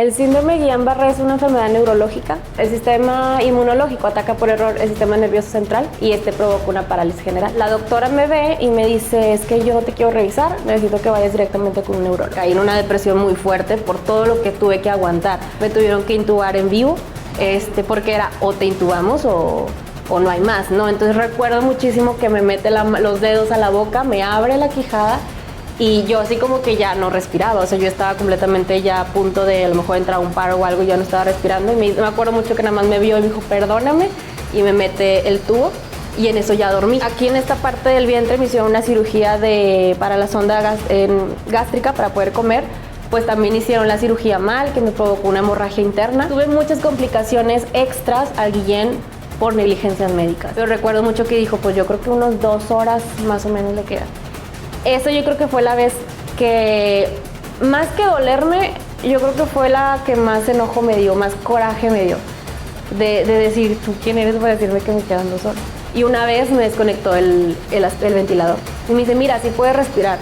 El síndrome Guillain-Barré es una enfermedad neurológica. El sistema inmunológico ataca por error el sistema nervioso central y provoca una parálisis general. La doctora me ve y me dice, es que yo no te quiero revisar, necesito que vayas directamente con un neurólogo. Caí en una depresión muy fuerte por todo lo que tuve que aguantar. Me tuvieron que intubar en vivo, porque era o te intubamos o no hay más, ¿no? Entonces recuerdo muchísimo que me mete los dedos a la boca, me abre la quijada y yo así como que ya no respiraba, o sea, yo estaba completamente ya a punto de a lo mejor entrar a un paro o algo, yo no estaba respirando y me acuerdo mucho que nada más me vio y me dijo, perdóname, y me mete el tubo y en eso ya dormí. Aquí en esta parte del vientre me hicieron una cirugía para la sonda gástrica para poder comer, pues también hicieron la cirugía mal, que me provocó una hemorragia interna. Tuve muchas complicaciones extras al Guillén por negligencias médicas. Pero recuerdo mucho que dijo, pues yo creo que unos 2 horas más o menos le quedan. Eso yo creo que fue la vez que, más que dolerme, yo creo que fue la que más enojo me dio, más coraje me dio. De decir, ¿tú quién eres para decirme que me quedan 2 horas? Y una vez me desconectó el ventilador. Y me dice, mira, sí puedes respirar.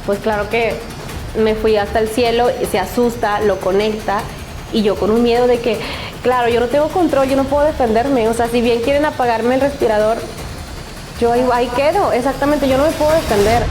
Pues claro que me fui hasta el cielo, se asusta, lo conecta. Y yo con un miedo de que, claro, yo no tengo control, yo no puedo defenderme. O sea, si bien quieren apagarme el respirador, yo ahí quedo. Exactamente, yo no me puedo defender.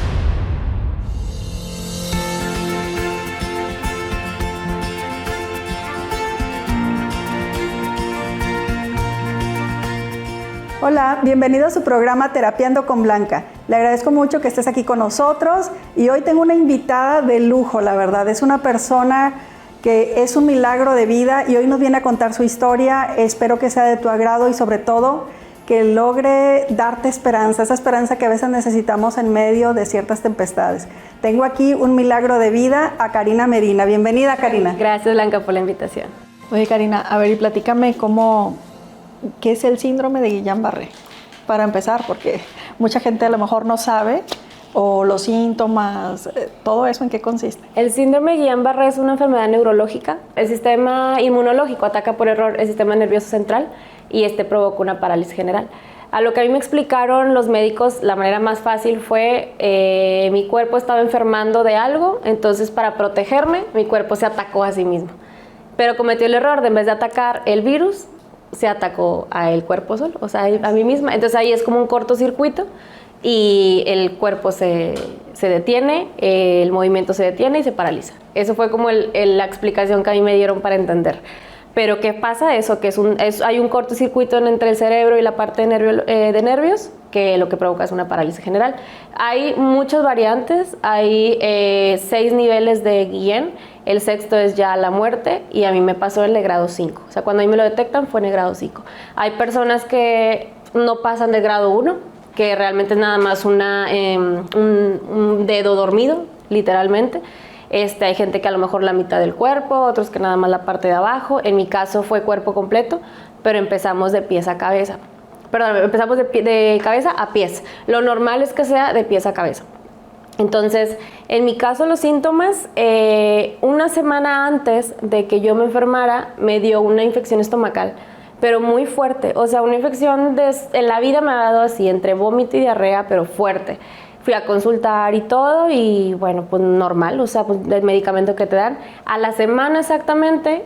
Hola, bienvenido a su programa Terapiando con Blanca. Le agradezco mucho que estés aquí con nosotros y hoy tengo una invitada de lujo, la verdad. Es una persona que es un milagro de vida y hoy nos viene a contar su historia. Espero que sea de tu agrado y sobre todo que logre darte esperanza, esa esperanza que a veces necesitamos en medio de ciertas tempestades. Tengo aquí un milagro de vida a Karina Medina. Bienvenida, Karina. Gracias, Blanca, por la invitación. Oye, Karina, a ver y platícame ¿qué es el síndrome de Guillain-Barré? Para empezar, porque mucha gente a lo mejor no sabe, o los síntomas, todo eso, ¿en qué consiste? El síndrome Guillain-Barré es una enfermedad neurológica. El sistema inmunológico ataca por error el sistema nervioso central y provoca una parálisis general. A lo que a mí me explicaron los médicos, la manera más fácil fue, mi cuerpo estaba enfermando de algo, entonces para protegerme, mi cuerpo se atacó a sí mismo. Pero cometió el error de, en vez de atacar el virus, se atacó al cuerpo solo, o sea, a mí misma. Entonces ahí es como un cortocircuito y el cuerpo se detiene, el movimiento se detiene y se paraliza. Eso fue como la explicación que a mí me dieron para entender. Pero ¿qué pasa? Eso que hay un cortocircuito entre el cerebro y la parte de nervios, que lo que provoca es una parálisis general. Hay muchas variantes, hay 6 niveles de Guillain. El 6º es ya la muerte y a mí me pasó el de grado 5. O sea, cuando a mí me lo detectan fue en el grado 5. Hay personas que no pasan del grado 1, que realmente es nada más un dedo dormido, literalmente. Hay gente que a lo mejor la mitad del cuerpo, otros que nada más la parte de abajo. En mi caso fue cuerpo completo, pero empezamos de pies a cabeza. Perdón, empezamos de cabeza a pies. Lo normal es que sea de pies a cabeza. Entonces, en mi caso los síntomas, una semana antes de que yo me enfermara, me dio una infección estomacal, pero muy fuerte. O sea, una infección en la vida me ha dado así, entre vómito y diarrea, pero fuerte. Fui a consultar y todo y bueno, pues normal, o sea, pues el medicamento que te dan. A la semana exactamente,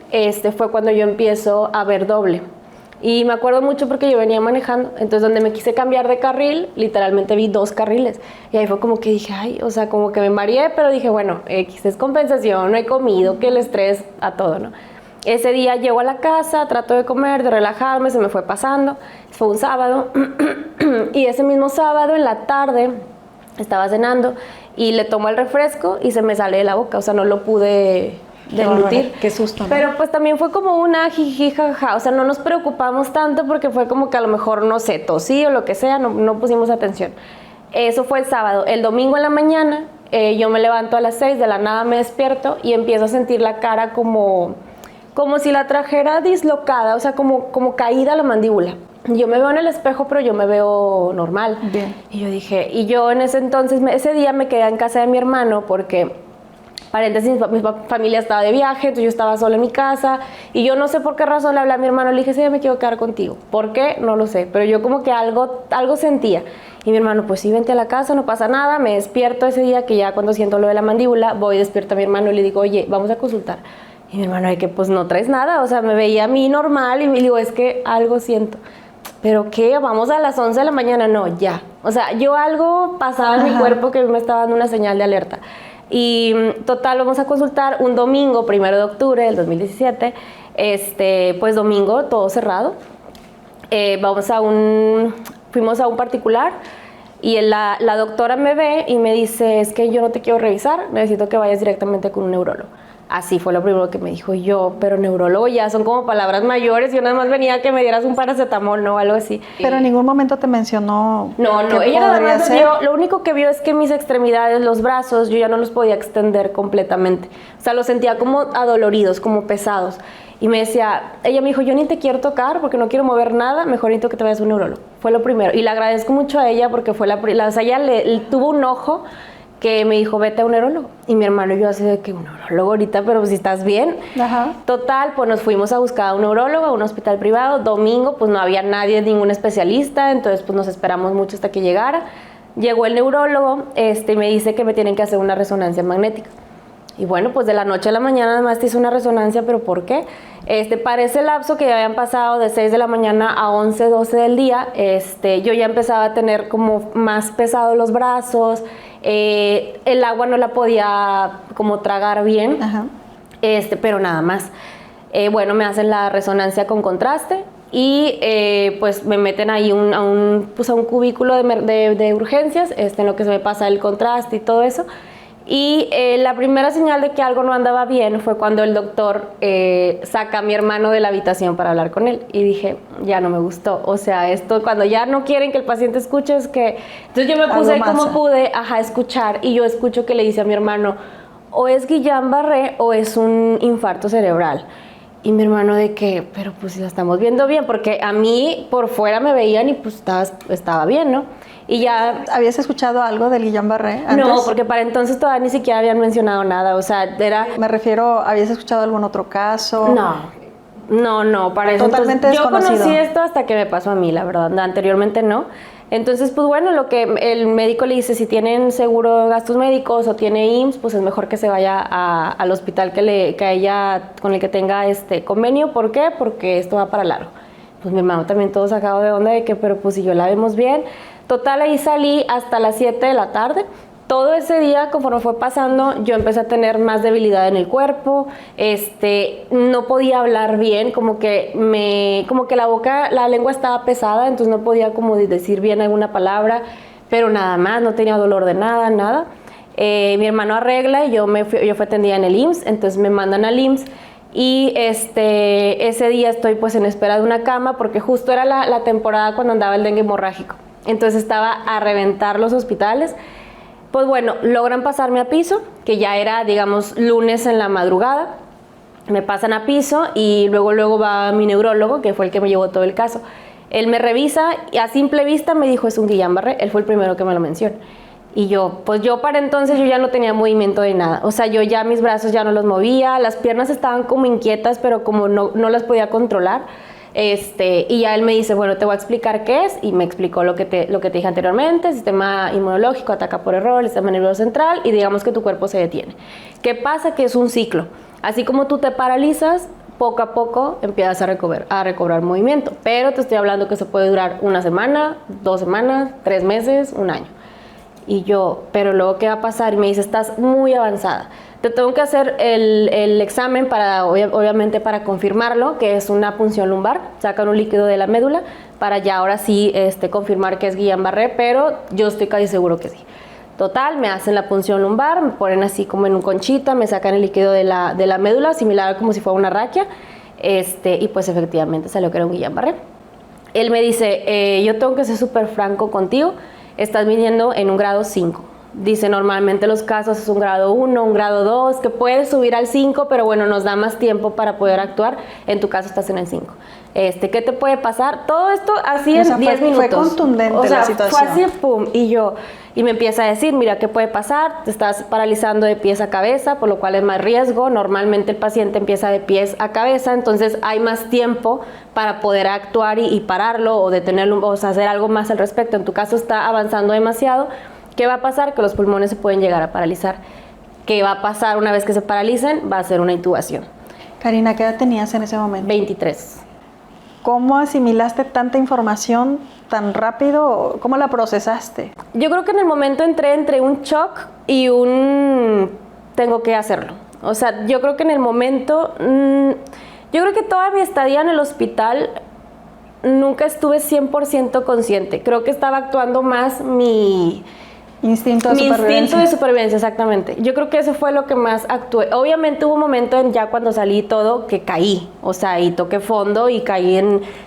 fue cuando yo empiezo a ver doble. Y me acuerdo mucho porque yo venía manejando, entonces donde me quise cambiar de carril, literalmente vi 2 carriles. Y ahí fue como que dije, ay, o sea, como que me mareé, pero dije, bueno, es compensación, no he comido, que el estrés a todo, ¿no? Ese día llego a la casa, trato de comer, de relajarme, se me fue pasando. Fue un sábado y ese mismo sábado en la tarde estaba cenando y le tomo el refresco y se me sale de la boca, o sea, no lo pude deglutir. Qué susto, ¿no? Pero pues también fue como una jiji, jaja, o sea, no nos preocupamos tanto porque fue como que a lo mejor, no sé, tosí o lo que sea, no pusimos atención. Eso fue el sábado. El domingo en la mañana, yo me levanto a las 6, de la nada me despierto y empiezo a sentir la cara como si la trajera dislocada, o sea, como caída la mandíbula. Yo me veo en el espejo, pero yo me veo normal. Bien. Y yo en ese entonces, ese día me quedé en casa de mi hermano porque, paréntesis, mi familia estaba de viaje, entonces yo estaba sola en mi casa y yo no sé por qué razón le hablé a mi hermano, le dije, sí, me quiero quedar contigo. ¿Por qué? No lo sé, pero yo como que algo sentía. Y mi hermano, pues sí, vente a la casa, no pasa nada. Me despierto ese día que ya cuando siento lo de la mandíbula, voy, despierto a mi hermano y le digo, oye, vamos a consultar. Y mi hermano, de que pues no traes nada, o sea, me veía a mí normal y me digo, es que algo siento. ¿Pero qué? Vamos a las 11 de la mañana, no, ya. O sea, yo algo pasaba en mi cuerpo que me estaba dando una señal de alerta. Y total, vamos a consultar un domingo, 1 de octubre del 2017, pues domingo, todo cerrado. Fuimos a un particular y la doctora me ve y me dice, es que yo no te quiero revisar, necesito que vayas directamente con un neurólogo. Así fue lo primero que me dijo yo, pero neurólogo ya son como palabras mayores, yo nada más venía a que me dieras un paracetamol, ¿no? Algo así. Pero en ningún momento te mencionó. No, ella nada más vio, lo único que vio es que mis extremidades, los brazos, yo ya no los podía extender completamente. O sea, los sentía como adoloridos, como pesados. Y me decía, ella me dijo, yo ni te quiero tocar porque no quiero mover nada, mejor necesito que te vayas a un neurólogo. Fue lo primero. Y le agradezco mucho a ella porque fue o sea, ella tuvo un ojo que me dijo, vete a un neurólogo. Y mi hermano y yo así de que un neurólogo ahorita, pero pues si estás bien. Ajá. Total, pues nos fuimos a buscar a un neurólogo, a un hospital privado. Domingo, pues no había nadie, ningún especialista, entonces pues nos esperamos mucho hasta que llegara. Llegó el neurólogo, y me dice que me tienen que hacer una resonancia magnética. Y bueno, pues de la noche a la mañana nada más te hizo una resonancia, ¿pero por qué? Para ese lapso que ya habían pasado de 6 de la mañana a 11, 12 del día, yo ya empezaba a tener como más pesados los brazos, el agua no la podía como tragar bien, Ajá. Pero nada más. Bueno, me hacen la resonancia con contraste y pues me meten ahí a un cubículo de urgencias, en lo que se me pasa el contraste y todo eso. Y la primera señal de que algo no andaba bien fue cuando el doctor saca a mi hermano de la habitación para hablar con él. Y dije, ya no me gustó. O sea, esto cuando ya no quieren que el paciente escuche es que... Entonces yo me puse como pude a escuchar y yo escucho que le dice a mi hermano, o es Guillain-Barré o es un infarto cerebral. Y mi hermano de que, pero pues si la estamos viendo bien, porque a mí por fuera me veían y pues estaba bien, ¿no? Y ya... ¿Habías escuchado algo del Guillain-Barré antes? No, porque para entonces todavía ni siquiera habían mencionado nada, o sea, era... Me refiero, ¿habías escuchado algún otro caso? No, para eso... Totalmente desconocido. Yo conocí esto hasta que me pasó a mí, la verdad, anteriormente no. Entonces, pues bueno, lo que el médico le dice, si tienen seguro de gastos médicos o tiene IMSS, pues es mejor que se vaya al hospital con el que tenga convenio. ¿Por qué? Porque esto va para largo. Pues mi hermano también todo sacado de onda de que, pero pues si yo la vemos bien... Total, ahí salí hasta las 7 de la tarde. Todo ese día, conforme fue pasando, yo empecé a tener más debilidad en el cuerpo. No podía hablar bien, como que la lengua estaba pesada, entonces no podía como decir bien alguna palabra, pero nada más, no tenía dolor de nada. Mi hermano arregla y yo fui atendida en el IMSS, entonces me mandan al IMSS. Y ese día estoy pues en espera de una cama porque justo era la temporada cuando andaba el dengue hemorrágico. Entonces estaba a reventar los hospitales. Pues bueno, logran pasarme a piso, que ya era, digamos, lunes en la madrugada. Me pasan a piso y luego va mi neurólogo, que fue el que me llevó todo el caso. Él me revisa y a simple vista me dijo, es un Guillain-Barré. Él fue el primero que me lo mencionó. Y yo para entonces yo ya no tenía movimiento de nada. O sea, yo ya mis brazos ya no los movía, las piernas estaban como inquietas, pero como no las podía controlar. Y ya él me dice, bueno, te voy a explicar qué es, y me explicó lo que te dije anteriormente, sistema inmunológico ataca por error, el sistema nervioso central, y digamos que tu cuerpo se detiene. ¿Qué pasa? Que es un ciclo. Así como tú te paralizas, poco a poco empiezas a recobrar movimiento, pero te estoy hablando que eso puede durar 1 semana, 2 semanas, 3 meses, 1 año. Y yo, pero luego, ¿qué va a pasar? Y me dice, estás muy avanzada. Te tengo que hacer el examen obviamente para confirmarlo, que es una punción lumbar. Sacan un líquido de la médula para ya ahora sí confirmar que es Guillain-Barré, pero yo estoy casi seguro que sí. Total, me hacen la punción lumbar, me ponen así como en un conchita, me sacan el líquido de la médula, similar como si fuera una raquia, y pues efectivamente salió que era un Guillain-Barré. Él me dice, yo tengo que ser súper franco contigo, estás viniendo en un grado 5. Dice, normalmente los casos es un grado 1, un grado 2, que puedes subir al 5, pero bueno, nos da más tiempo para poder actuar. En tu caso estás en el 5. ¿Qué te puede pasar? Todo esto así en 10 minutos. Fue contundente la situación. Fue así, pum, y me empieza a decir, mira, ¿qué puede pasar? Te estás paralizando de pies a cabeza, por lo cual es más riesgo. Normalmente el paciente empieza de pies a cabeza, entonces hay más tiempo para poder actuar y pararlo o detenerlo, o sea, hacer algo más al respecto. En tu caso está avanzando demasiado. ¿Qué va a pasar? Que los pulmones se pueden llegar a paralizar. ¿Qué va a pasar una vez que se paralicen? Va a ser una intubación. Karina, ¿qué edad tenías en ese momento? 23. ¿Cómo asimilaste tanta información tan rápido? ¿Cómo la procesaste? Yo creo que en el momento entré entre un shock y un tengo que hacerlo. O sea, yo creo que en el momento, yo creo que toda mi estadía en el hospital nunca estuve 100% consciente. Creo que estaba actuando más mi instinto de supervivencia. Mi instinto de supervivencia, exactamente. Yo creo que eso fue lo que más actué. Obviamente hubo un momento ya cuando salí todo que caí, o sea, y toqué fondo y caí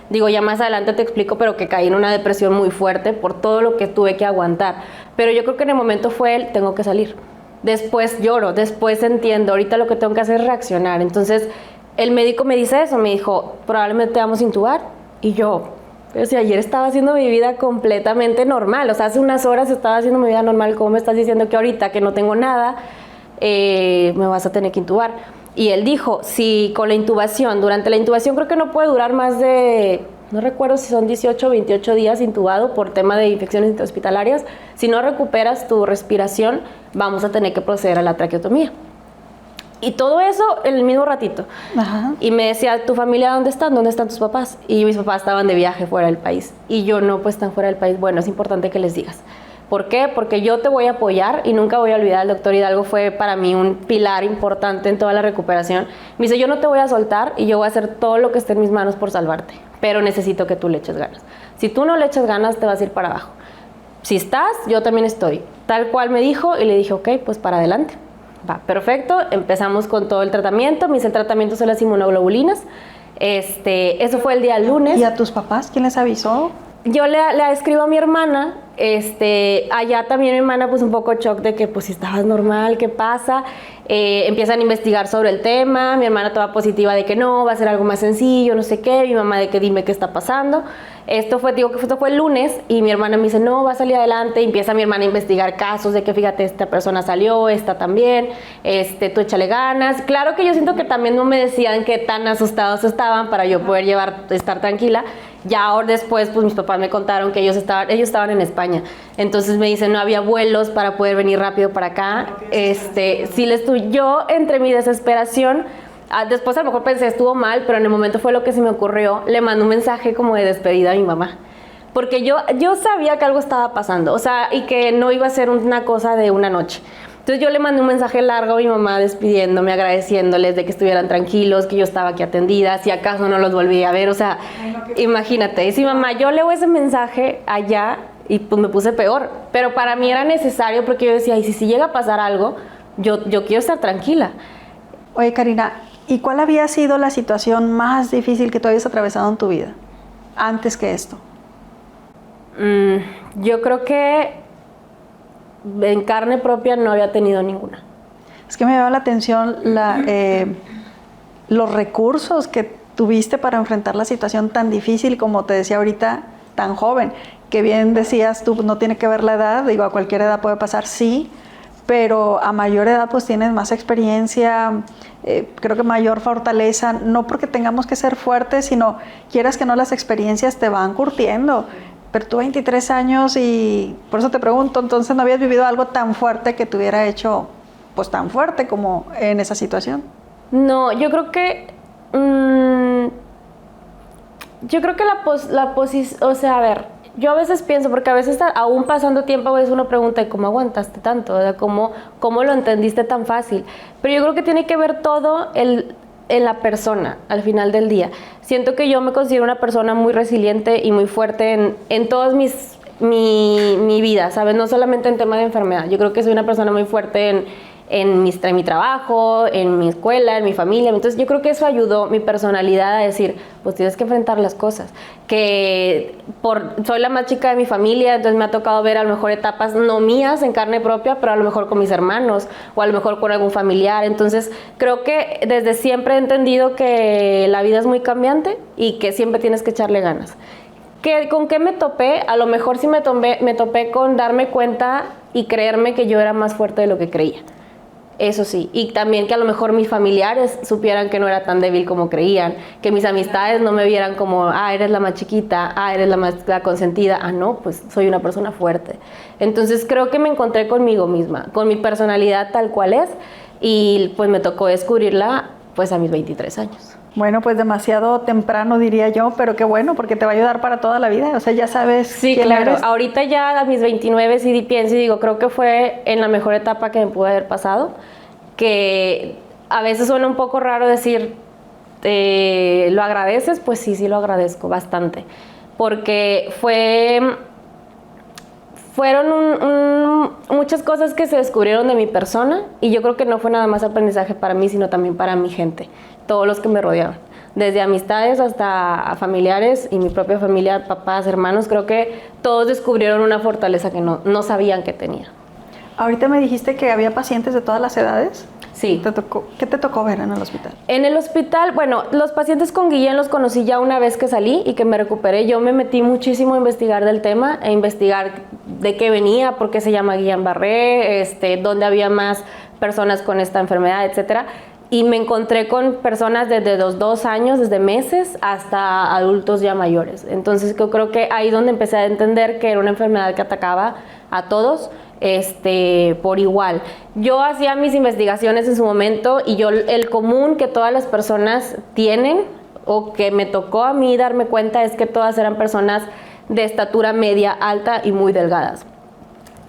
ya más adelante te explico, pero que caí en una depresión muy fuerte por todo lo que tuve que aguantar. Pero yo creo que en el momento fue tengo que salir. Después lloro, después entiendo, ahorita lo que tengo que hacer es reaccionar. Entonces, el médico me dice eso, me dijo, probablemente te vamos a intubar. Y yo, pero si ayer estaba haciendo mi vida completamente normal, o sea, hace unas horas estaba haciendo mi vida normal, ¿cómo me estás diciendo que ahorita que no tengo nada, me vas a tener que intubar? Y él dijo, si con la intubación, durante la intubación creo que no puede durar más de, no recuerdo si son 18 o 28 días intubado por tema de infecciones intrahospitalarias, si no recuperas tu respiración, vamos a tener que proceder a la traqueotomía. Y todo eso en el mismo ratito. Ajá. Y me decía, ¿tu familia dónde están? ¿Dónde están tus papás? Y mis papás estaban de viaje fuera del país. Y yo, no, pues están fuera del país. Bueno, es importante que les digas. ¿Por qué? Porque yo te voy a apoyar y nunca voy a olvidar, el doctor Hidalgo fue para mí un pilar importante en toda la recuperación. Me dice, yo no te voy a soltar y yo voy a hacer todo lo que esté en mis manos por salvarte, pero necesito que tú le eches ganas. Si tú no le echas ganas, te vas a ir para abajo. Si estás, yo también estoy. Tal cual me dijo y le dije, ok, pues para adelante. Va, perfecto, empezamos con todo el tratamiento. Me hice el tratamiento son las inmunoglobulinas. Eso fue el día lunes. ¿Y a tus papás quién les avisó? Yo le escribo a mi hermana, allá también mi hermana pues un poco shock de que pues si estabas normal, ¿qué pasa? Empiezan a investigar sobre el tema, mi hermana toda positiva de que no, va a ser algo más sencillo, no sé qué, mi mamá de que dime qué está pasando. Esto fue el lunes y mi hermana me dice, no, va a salir adelante, y empieza mi hermana a investigar casos de que fíjate, esta persona salió, esta también, tú échale ganas. Claro que yo siento que también no me decían qué tan asustados estaban para yo poder estar tranquila. Ya ahora después, pues mis papás me contaron que ellos estaban en España. Entonces me dicen, no había vuelos para poder venir rápido para acá. Yo entre mi desesperación, después a lo mejor pensé, estuvo mal, pero en el momento fue lo que se me ocurrió, le mandé un mensaje como de despedida a mi mamá. Porque yo sabía que algo estaba pasando, o sea, y que no iba a ser una cosa de una noche. Entonces yo le mandé un mensaje largo a mi mamá despidiéndome, agradeciéndoles de que estuvieran tranquilos, que yo estaba aquí atendida, si acaso no los volví a ver, o sea, imagínate. Y si mamá, yo leo ese mensaje allá y pues me puse peor, pero para mí era necesario porque yo decía, y si llega a pasar algo, yo quiero estar tranquila. Oye, Karina, ¿y cuál había sido la situación más difícil que tú habías atravesado en tu vida antes que esto? Yo creo que en carne propia no había tenido ninguna. Es que me llama la atención los recursos que tuviste para enfrentar la situación tan difícil, como te decía ahorita, tan joven, que bien decías tú, no tiene que ver la edad, digo, a cualquier edad puede pasar, sí, pero a mayor edad pues tienes más experiencia, creo que mayor fortaleza, no porque tengamos que ser fuertes, sino quieras que no, las experiencias te van curtiendo. Pero tú 23 años y por eso te pregunto, entonces ¿no habías vivido algo tan fuerte que te hubiera hecho pues tan fuerte como en esa situación? No, yo creo que la posición, o sea, a ver, yo a veces pienso, porque a veces aún pasando tiempo a veces uno pregunta, ¿cómo aguantaste tanto? ¿Cómo lo entendiste tan fácil? Pero yo creo que tiene que ver todo en la persona al final del día. Siento que yo me considero una persona muy resiliente y muy fuerte en todos mi vida, ¿sabes? No solamente en tema de enfermedad. Yo creo que soy una persona muy fuerte en mi trabajo, en mi escuela, en mi familia. Entonces yo creo que eso ayudó mi personalidad a decir, pues tienes que enfrentar las cosas. Soy la más chica de mi familia, entonces me ha tocado ver a lo mejor etapas no mías en carne propia, pero a lo mejor con mis hermanos o a lo mejor con algún familiar. Entonces creo que desde siempre he entendido que la vida es muy cambiante y que siempre tienes que echarle ganas. ¿Con qué me topé? A lo mejor sí me topé con darme cuenta y creerme que yo era más fuerte de lo que creía. Eso sí, y también que a lo mejor mis familiares supieran que no era tan débil como creían, que mis amistades no me vieran como, eres la más chiquita, eres la consentida, no, pues soy una persona fuerte. Entonces creo que me encontré conmigo misma, con mi personalidad tal cual es, y pues me tocó descubrirla pues a mis 23 años. Bueno, pues demasiado temprano diría yo, pero qué bueno, porque te va a ayudar para toda la vida, o sea, ya sabes Sí, quién claro, eres. ahorita ya a mis 29 sí pienso y digo, creo que fue en la mejor etapa que me pudo haber pasado, que a veces suena un poco raro decir, ¿lo agradeces? Pues sí lo agradezco bastante, porque fueron muchas cosas que se descubrieron de mi persona y yo creo que no fue nada más aprendizaje para mí, sino también para mi gente, todos los que me rodeaban, desde amistades hasta familiares y mi propia familia, papás, hermanos, creo que todos descubrieron una fortaleza que no sabían que tenía. Ahorita me dijiste que había pacientes de todas las edades. Sí. ¿Qué te tocó ver en el hospital? En el hospital, bueno, los pacientes con Guillain los conocí ya una vez que salí y que me recuperé. Yo me metí muchísimo a investigar del tema, a investigar de qué venía, por qué se llama Guillain-Barré, dónde había más personas con esta enfermedad, etcétera. Y me encontré con personas desde los 2 años, desde meses, hasta adultos ya mayores. Entonces yo creo que ahí donde empecé a entender que era una enfermedad que atacaba a todos, por igual. Yo hacía mis investigaciones en su momento y el común que todas las personas tienen, o que me tocó a mí darme cuenta, es que todas eran personas de estatura media, alta y muy delgadas.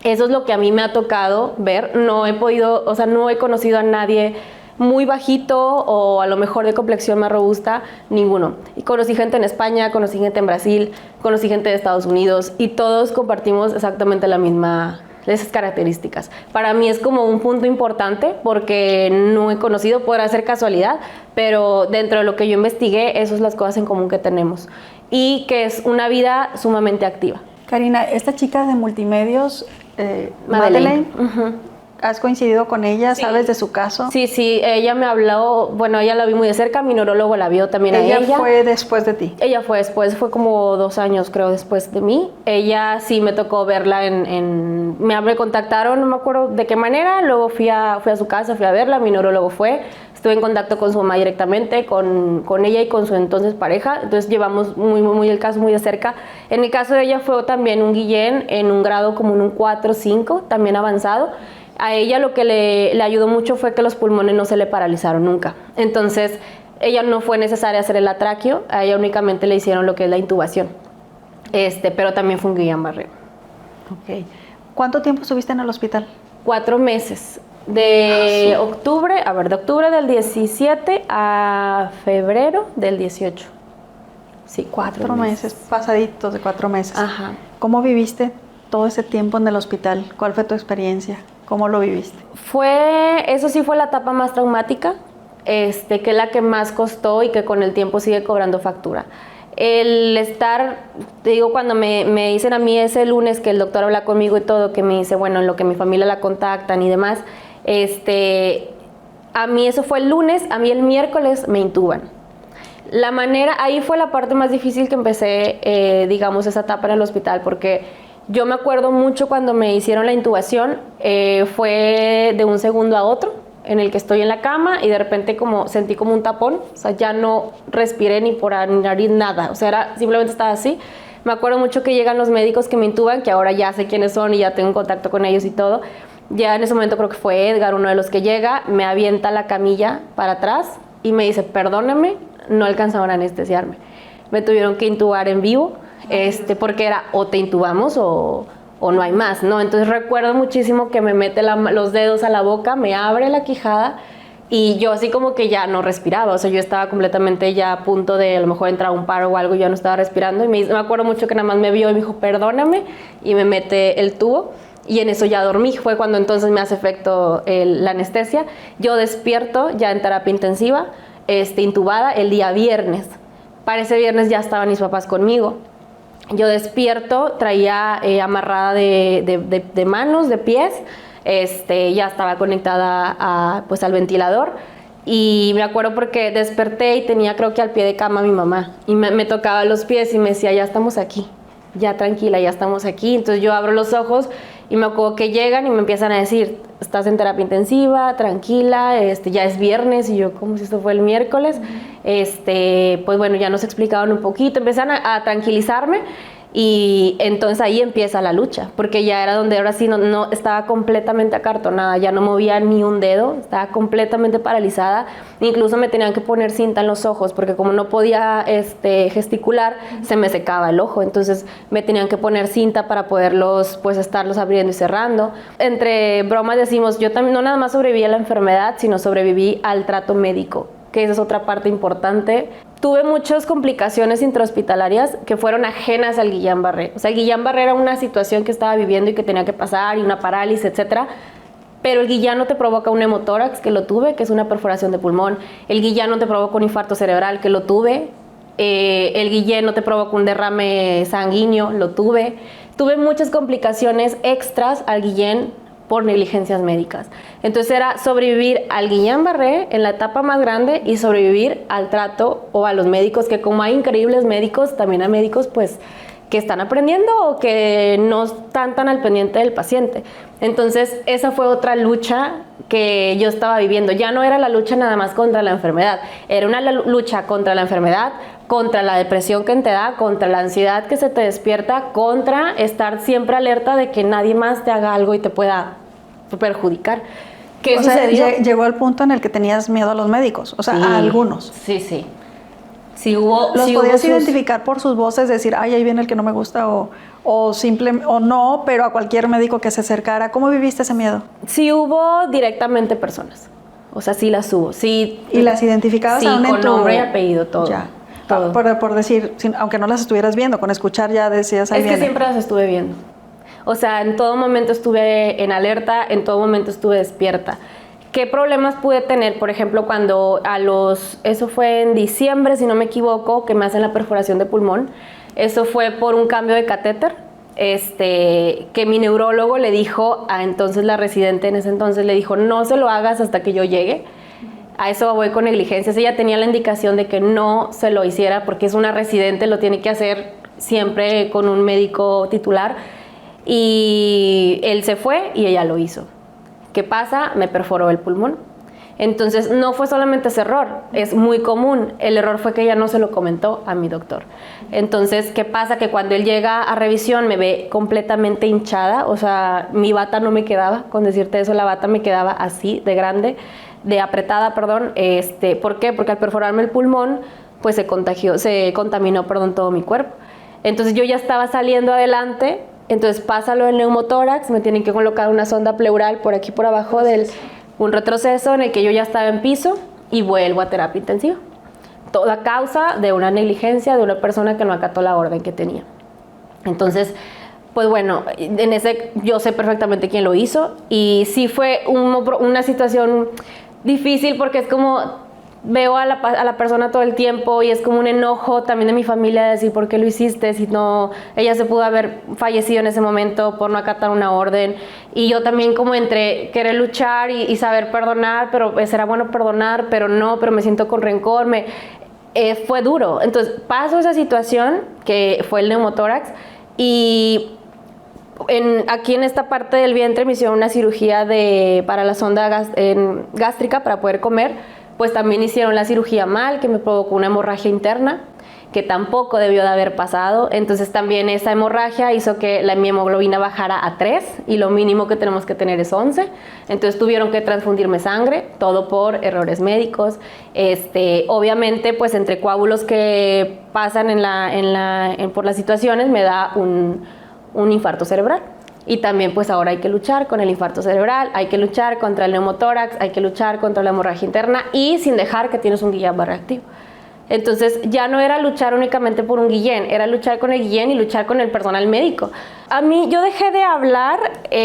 Eso es lo que a mí me ha tocado ver. No he conocido a nadie muy bajito o a lo mejor de complexión más robusta, ninguno. Y conocí gente en España, conocí gente en Brasil, conocí gente de Estados Unidos y todos compartimos exactamente esas características. Para mí es como un punto importante porque no he conocido, podrá ser casualidad, pero dentro de lo que yo investigué, esas son las cosas en común que tenemos y que es una vida sumamente activa. Karina, esta chica de multimedios, Madeleine. ¿Has coincidido con ella? Sí. ¿Sabes de su caso? Sí, ella me habló, bueno, ella la vi muy de cerca, mi neurólogo la vio también a ella. ¿Ella fue después de ti? Ella fue después, fue como 2 años creo después de mí. Ella sí me tocó verla me contactaron, no me acuerdo de qué manera, luego fui a su casa, fui a verla, mi neurólogo fue, estuve en contacto con su mamá directamente, con ella y con su entonces pareja, entonces llevamos muy el caso muy de cerca. En el caso de ella fue también un Guillain en un grado como en un 4 o 5, también avanzado. A ella lo que le ayudó mucho fue que los pulmones no se le paralizaron nunca. Entonces, ella no fue necesaria hacer el atraqueo, a ella únicamente le hicieron lo que es la intubación. Pero también fue un Guillain-Barré. Ok. ¿Cuánto tiempo estuviste en el hospital? 4 meses. De octubre del 17 a febrero del 18. Sí, 4 meses. Pasaditos de 4 meses. Ajá. ¿Cómo viviste todo ese tiempo en el hospital? ¿Cuál fue tu experiencia? ¿Cómo lo viviste? Eso sí fue la etapa más traumática, que es la que más costó y que con el tiempo sigue cobrando factura. El estar, te digo, cuando me dicen a mí ese lunes que el doctor habla conmigo y todo, que me dice, bueno, en lo que mi familia la contactan y demás, a mí eso fue el lunes, a mí el miércoles me intuban. Ahí fue la parte más difícil que empecé, digamos, esa etapa en el hospital, porque yo me acuerdo mucho cuando me hicieron la intubación, fue de un segundo a otro, en el que estoy en la cama y de repente sentí como un tapón, o sea, ya no respiré ni por nariz, nada, o sea, simplemente estaba así. Me acuerdo mucho que llegan los médicos que me intuban, que ahora ya sé quiénes son y ya tengo contacto con ellos y todo. Ya en ese momento creo que fue Edgar, uno de los que llega, me avienta la camilla para atrás y me dice, perdóname, no alcanzaron a anestesiarme. Me tuvieron que intubar en vivo, porque era o te intubamos o no hay más, ¿no? Entonces recuerdo muchísimo que me mete los dedos a la boca, me abre la quijada y yo así como que ya no respiraba, o sea, yo estaba completamente ya a punto de a lo mejor entrar a un paro o algo, ya no estaba respirando y me acuerdo mucho que nada más me vio y me dijo, perdóname, y me mete el tubo y en eso ya dormí, fue cuando entonces me hace efecto la anestesia. Yo despierto ya en terapia intensiva, intubada el día viernes. Para ese viernes ya estaban mis papás conmigo. Yo despierto, traía amarrada de manos, de pies, ya estaba conectada al ventilador y me acuerdo porque desperté y tenía creo que al pie de cama mi mamá y me tocaba los pies y me decía, ya estamos aquí, ya tranquila, ya estamos aquí. Entonces yo abro los ojos y me acuerdo que llegan y me empiezan a decir, estás en terapia intensiva, tranquila, ya es viernes, y yo como si esto fue el miércoles. Pues bueno, ya nos explicaban un poquito, empezaron a tranquilizarme Y entonces ahí empieza la lucha, porque ya era donde ahora sí no estaba completamente acartonada, ya no movía ni un dedo, estaba completamente paralizada. Incluso me tenían que poner cinta en los ojos, porque como no podía gesticular, se me secaba el ojo. Entonces me tenían que poner cinta para poderlos, pues, estarlos abriendo y cerrando. Entre bromas decimos, yo también no nada más sobreviví a la enfermedad, sino sobreviví al trato médico, que esa es otra parte importante. Tuve muchas complicaciones intrahospitalarias que fueron ajenas al Guillain-Barré. O sea, el Guillain-Barré era una situación que estaba viviendo y que tenía que pasar, y una parálisis, etcétera. Pero el Guillain no te provoca un hemotórax, que lo tuve, que es una perforación de pulmón. El Guillain no te provoca un infarto cerebral, que lo tuve. El Guillain no te provoca un derrame sanguíneo, lo tuve. Tuve muchas complicaciones extras al Guillain por negligencias médicas. Entonces era sobrevivir al Guillain-Barré en la etapa más grande y sobrevivir al trato o a los médicos, que como hay increíbles médicos, también hay médicos pues que están aprendiendo o que no están tan al pendiente del paciente. Entonces esa fue otra lucha que yo estaba viviendo. Ya no era la lucha nada más contra la enfermedad, era una lucha contra la enfermedad, contra la depresión que te da, contra la ansiedad que se te despierta, contra estar siempre alerta de que nadie más te haga algo y te pueda perjudicar. ¿Qué sucedió? Llegó al punto en el que tenías miedo a los médicos, o sea, sí, a algunos. Sí, sí. Sí hubo, ¿Los sí podías hubo identificar por sus voces, decir, ay, ahí viene el que no me gusta, o no, pero a cualquier médico que se acercara? ¿Cómo viviste ese miedo? Sí hubo directamente personas, o sea, sí las hubo. Sí, ¿y las identificabas sí, aún con en tu nombre y apellido, todo. Ya. Todo. Por decir, aunque no las estuvieras viendo, con escuchar ya decías, ahí es viene. que siempre las estuve viendo. O sea, en todo momento estuve en alerta, en todo momento estuve despierta. ¿Qué problemas pude tener? Por ejemplo, cuando eso fue en diciembre, si no me equivoco, que me hacen la perforación de pulmón. Eso fue por un cambio de catéter, que mi neurólogo le dijo a entonces la residente en ese entonces, le dijo, no se lo hagas hasta que yo llegue. A eso voy con negligencias. Ella tenía la indicación de que no se lo hiciera porque es una residente, lo tiene que hacer siempre con un médico titular. Y él se fue y ella lo hizo. ¿Qué pasa? Me perforó el pulmón. Entonces no fue solamente ese error, es muy común. El error fue que ella no se lo comentó a mi doctor. Entonces, ¿qué pasa? Que cuando él llega a revisión me ve completamente hinchada, o sea, mi bata no me quedaba, con decirte eso, la bata me quedaba así de grande, de apretada, perdón. ¿Por qué? Porque al perforarme el pulmón, pues se contaminó todo mi cuerpo. Entonces yo ya estaba saliendo adelante. Entonces pasa lo del neumotórax, me tienen que colocar una sonda pleural por aquí por abajo un retroceso en el que yo ya estaba en piso y vuelvo a terapia intensiva. Toda causa de una negligencia de una persona que no acató la orden que tenía. Entonces, pues bueno, yo sé perfectamente quién lo hizo y sí fue una situación difícil porque es como veo a la persona todo el tiempo y es como un enojo también de mi familia de decir ¿por qué lo hiciste? Si no, ella se pudo haber fallecido en ese momento por no acatar una orden. Y yo también como entre querer luchar y saber perdonar, pero será bueno perdonar, pero no, pero me siento con rencor, fue duro. Entonces paso esa situación que fue el neumotórax y aquí en esta parte del vientre me hicieron una cirugía para la sonda gástrica para poder comer. Pues también hicieron la cirugía mal, que me provocó una hemorragia interna, que tampoco debió de haber pasado. Entonces también esa hemorragia hizo que mi hemoglobina bajara a 3 y lo mínimo que tenemos que tener es 11. Entonces tuvieron que transfundirme sangre, todo por errores médicos. Obviamente, pues entre coágulos que pasan por las situaciones me da un infarto cerebral. Y también pues ahora hay que luchar con el infarto cerebral, hay que luchar contra el neumotórax, hay que luchar contra la hemorragia interna y sin dejar que tienes un Guillain-Barré activo. Entonces ya no era luchar únicamente por un Guillain, era luchar con el Guillain y luchar con el personal médico. Yo dejé de hablar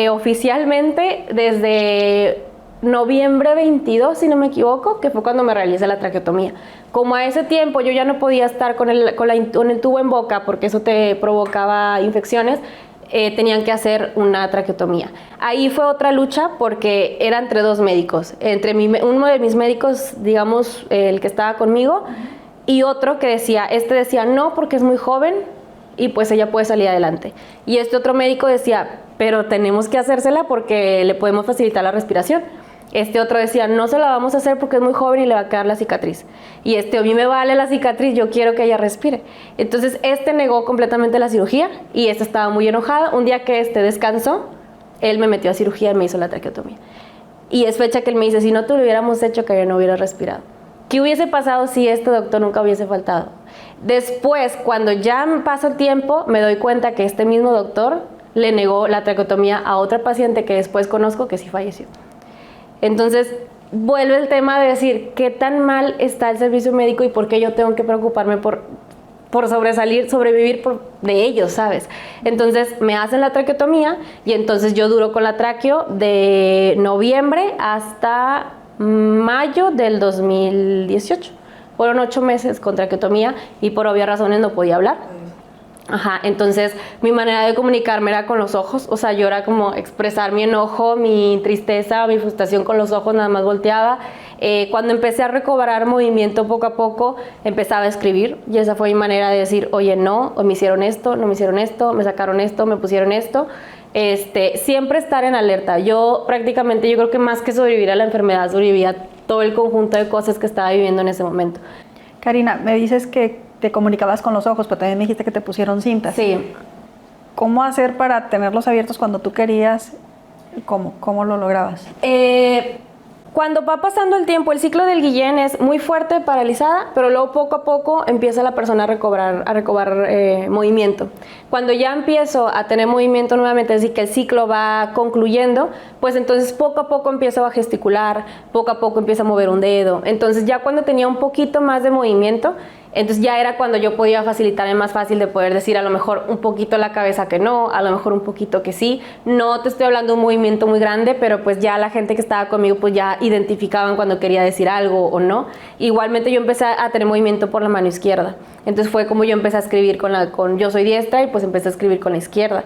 oficialmente desde noviembre 22, si no me equivoco, que fue cuando me realicé la traqueotomía. Como a ese tiempo yo ya no podía estar con el tubo en boca porque eso te provocaba infecciones, tenían que hacer una traqueotomía. Ahí fue otra lucha porque era entre dos médicos, uno de mis médicos, digamos, el que estaba conmigo, y otro que decía no porque es muy joven y pues ella puede salir adelante. Y otro médico decía, pero tenemos que hacérsela porque le podemos facilitar la respiración. Este otro decía, no se la vamos a hacer porque es muy joven y le va a quedar la cicatriz. Y a mí me vale la cicatriz, yo quiero que ella respire. Entonces negó completamente la cirugía y estaba muy enojada. Un día que descansó, él me metió a cirugía y me hizo la traqueotomía. Y es fecha que él me dice, si no te lo hubiéramos hecho, que ella no hubiera respirado. ¿Qué hubiese pasado si este doctor nunca hubiese faltado? Después, cuando ya pasa el tiempo, me doy cuenta que este mismo doctor le negó la traqueotomía a otra paciente que después conozco que sí falleció. Entonces, vuelve el tema de decir qué tan mal está el servicio médico y por qué yo tengo que preocuparme por sobrevivir de ellos, ¿sabes? Entonces, me hacen la traqueotomía y entonces yo duro con la traqueo de noviembre hasta mayo del 2018. Fueron 8 meses con traqueotomía y por obvias razones no podía hablar. Ajá, entonces mi manera de comunicarme era con los ojos, o sea, yo era como expresar mi enojo, mi tristeza, mi frustración con los ojos, nada más volteaba. Cuando empecé a recobrar movimiento poco a poco, empezaba a escribir y esa fue mi manera de decir, oye, no, o me hicieron esto, no me hicieron esto, me sacaron esto, me pusieron esto. Siempre estar en alerta. Yo prácticamente, yo creo que más que sobrevivir a la enfermedad, sobrevivía todo el conjunto de cosas que estaba viviendo en ese momento. Karina, me dices que te comunicabas con los ojos, pero también me dijiste que te pusieron cintas. Sí. ¿Cómo hacer para tenerlos abiertos cuando tú querías? ¿Cómo lo lograbas? Cuando va pasando el tiempo, el ciclo del Guillain es muy fuerte, paralizada, pero luego poco a poco empieza la persona a recobrar movimiento. Cuando ya empiezo a tener movimiento nuevamente, es decir, que el ciclo va concluyendo, pues entonces poco a poco empiezo a gesticular, poco a poco empiezo a mover un dedo. Entonces ya cuando tenía un poquito más de movimiento, entonces ya era cuando yo podía facilitarme más fácil de poder decir a lo mejor un poquito la cabeza que no, a lo mejor un poquito que sí. No te estoy hablando de un movimiento muy grande, pero pues ya la gente que estaba conmigo pues ya identificaban cuando quería decir algo o no. Igualmente yo empecé a tener movimiento por la mano izquierda. Entonces fue como yo empecé a escribir yo soy diestra y pues empecé a escribir con la izquierda.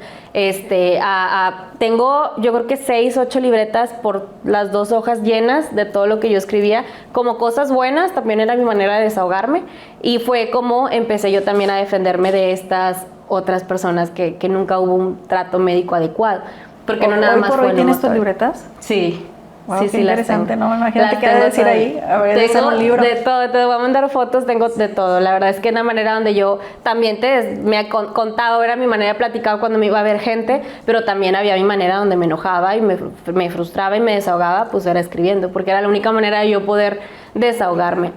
Tengo yo creo que 6, 8 libretas por las 2 hojas llenas de todo lo que yo escribía, como cosas buenas, también era mi manera de desahogarme y fue como empecé yo también a defenderme de estas otras personas que nunca hubo un trato médico adecuado. Porque no nada más fue hoy ¿tienes tus libretas? Sí. Wow, sí, qué sí, interesante, ¿no? Imagínate qué debe decir ahí. A ver, tengo un libro. de todo, te voy a mandar fotos, tengo de todo. La verdad es que es una manera donde yo también me he contado, era mi manera de platicar cuando me iba a ver gente, pero también había mi manera donde me enojaba y me frustraba y me desahogaba, pues era escribiendo, porque era la única manera de yo poder desahogarme.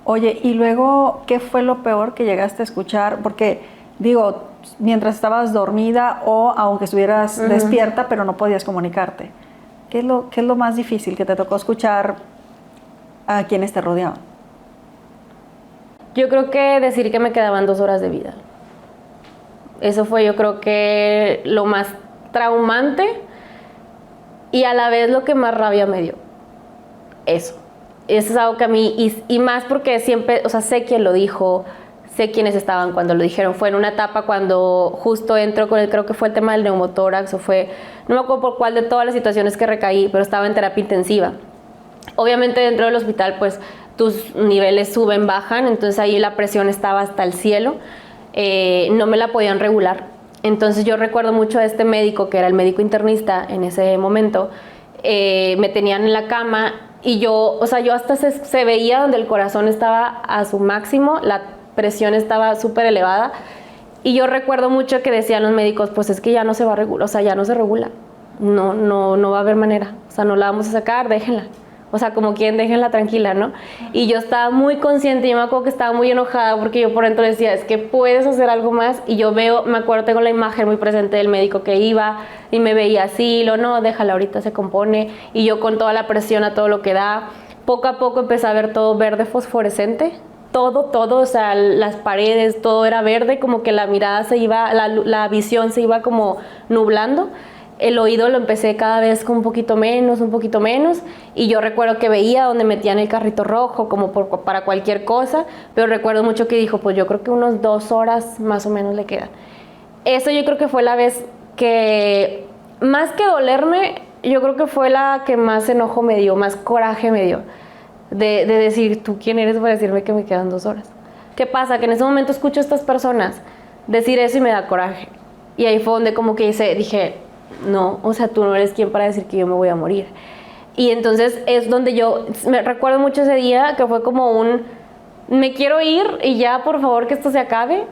Oye, y luego, ¿qué fue lo peor que llegaste a escuchar? Porque, digo, mientras estabas dormida o aunque estuvieras despierta, pero no podías comunicarte. ¿Qué es lo más difícil que te tocó escuchar a quienes te rodeaban? Yo creo que decir que me quedaban 2 horas de vida. Eso fue, yo creo que lo más traumante y a la vez lo que más rabia me dio. Eso es algo que a mí, y más porque siempre, o sea, sé quién lo dijo, sé quiénes estaban cuando lo dijeron. Fue en una etapa cuando justo entro con creo que fue el tema del neumotórax o fue, no me acuerdo por cuál de todas las situaciones que recaí, pero estaba en terapia intensiva. Obviamente dentro del hospital pues tus niveles suben, bajan, entonces ahí la presión estaba hasta el cielo, no me la podían regular. Entonces yo recuerdo mucho a este médico que era el médico internista en ese momento, me tenían en la cama y yo hasta se veía donde el corazón estaba a su máximo, la presión estaba súper elevada y yo recuerdo mucho que decían los médicos, pues es que ya no se va a regular, o sea, ya no se regula, no va a haber manera, o sea, no la vamos a sacar, déjenla, o sea, como quien déjenla tranquila, ¿no? Y yo estaba muy consciente, yo me acuerdo que estaba muy enojada porque yo por dentro decía, es que puedes hacer algo más, y yo me acuerdo, tengo la imagen muy presente del médico que iba y me veía así, no, déjala, ahorita se compone, y yo con toda la presión a todo lo que da, poco a poco empecé a ver todo verde fosforescente, todo, o sea, las paredes, todo era verde, como que la mirada se iba, la visión se iba como nublando. El oído lo empecé cada vez con un poquito menos, y yo recuerdo que veía donde metían el carrito rojo, como para cualquier cosa, pero recuerdo mucho que dijo, pues yo creo que unos 2 horas más o menos le quedan. Eso yo creo que fue la vez que, más que dolerme, yo creo que fue la que más enojo me dio, más coraje me dio. De decir, ¿tú quién eres para decirme que me quedan 2 horas? ¿Qué pasa? Que en ese momento escucho a estas personas decir eso y me da coraje. Y ahí fue donde como que dije, no, o sea, tú no eres quien para decir que yo me voy a morir. Y entonces es donde yo me recuerdo mucho ese día que fue como me quiero ir y ya por favor que esto se acabe,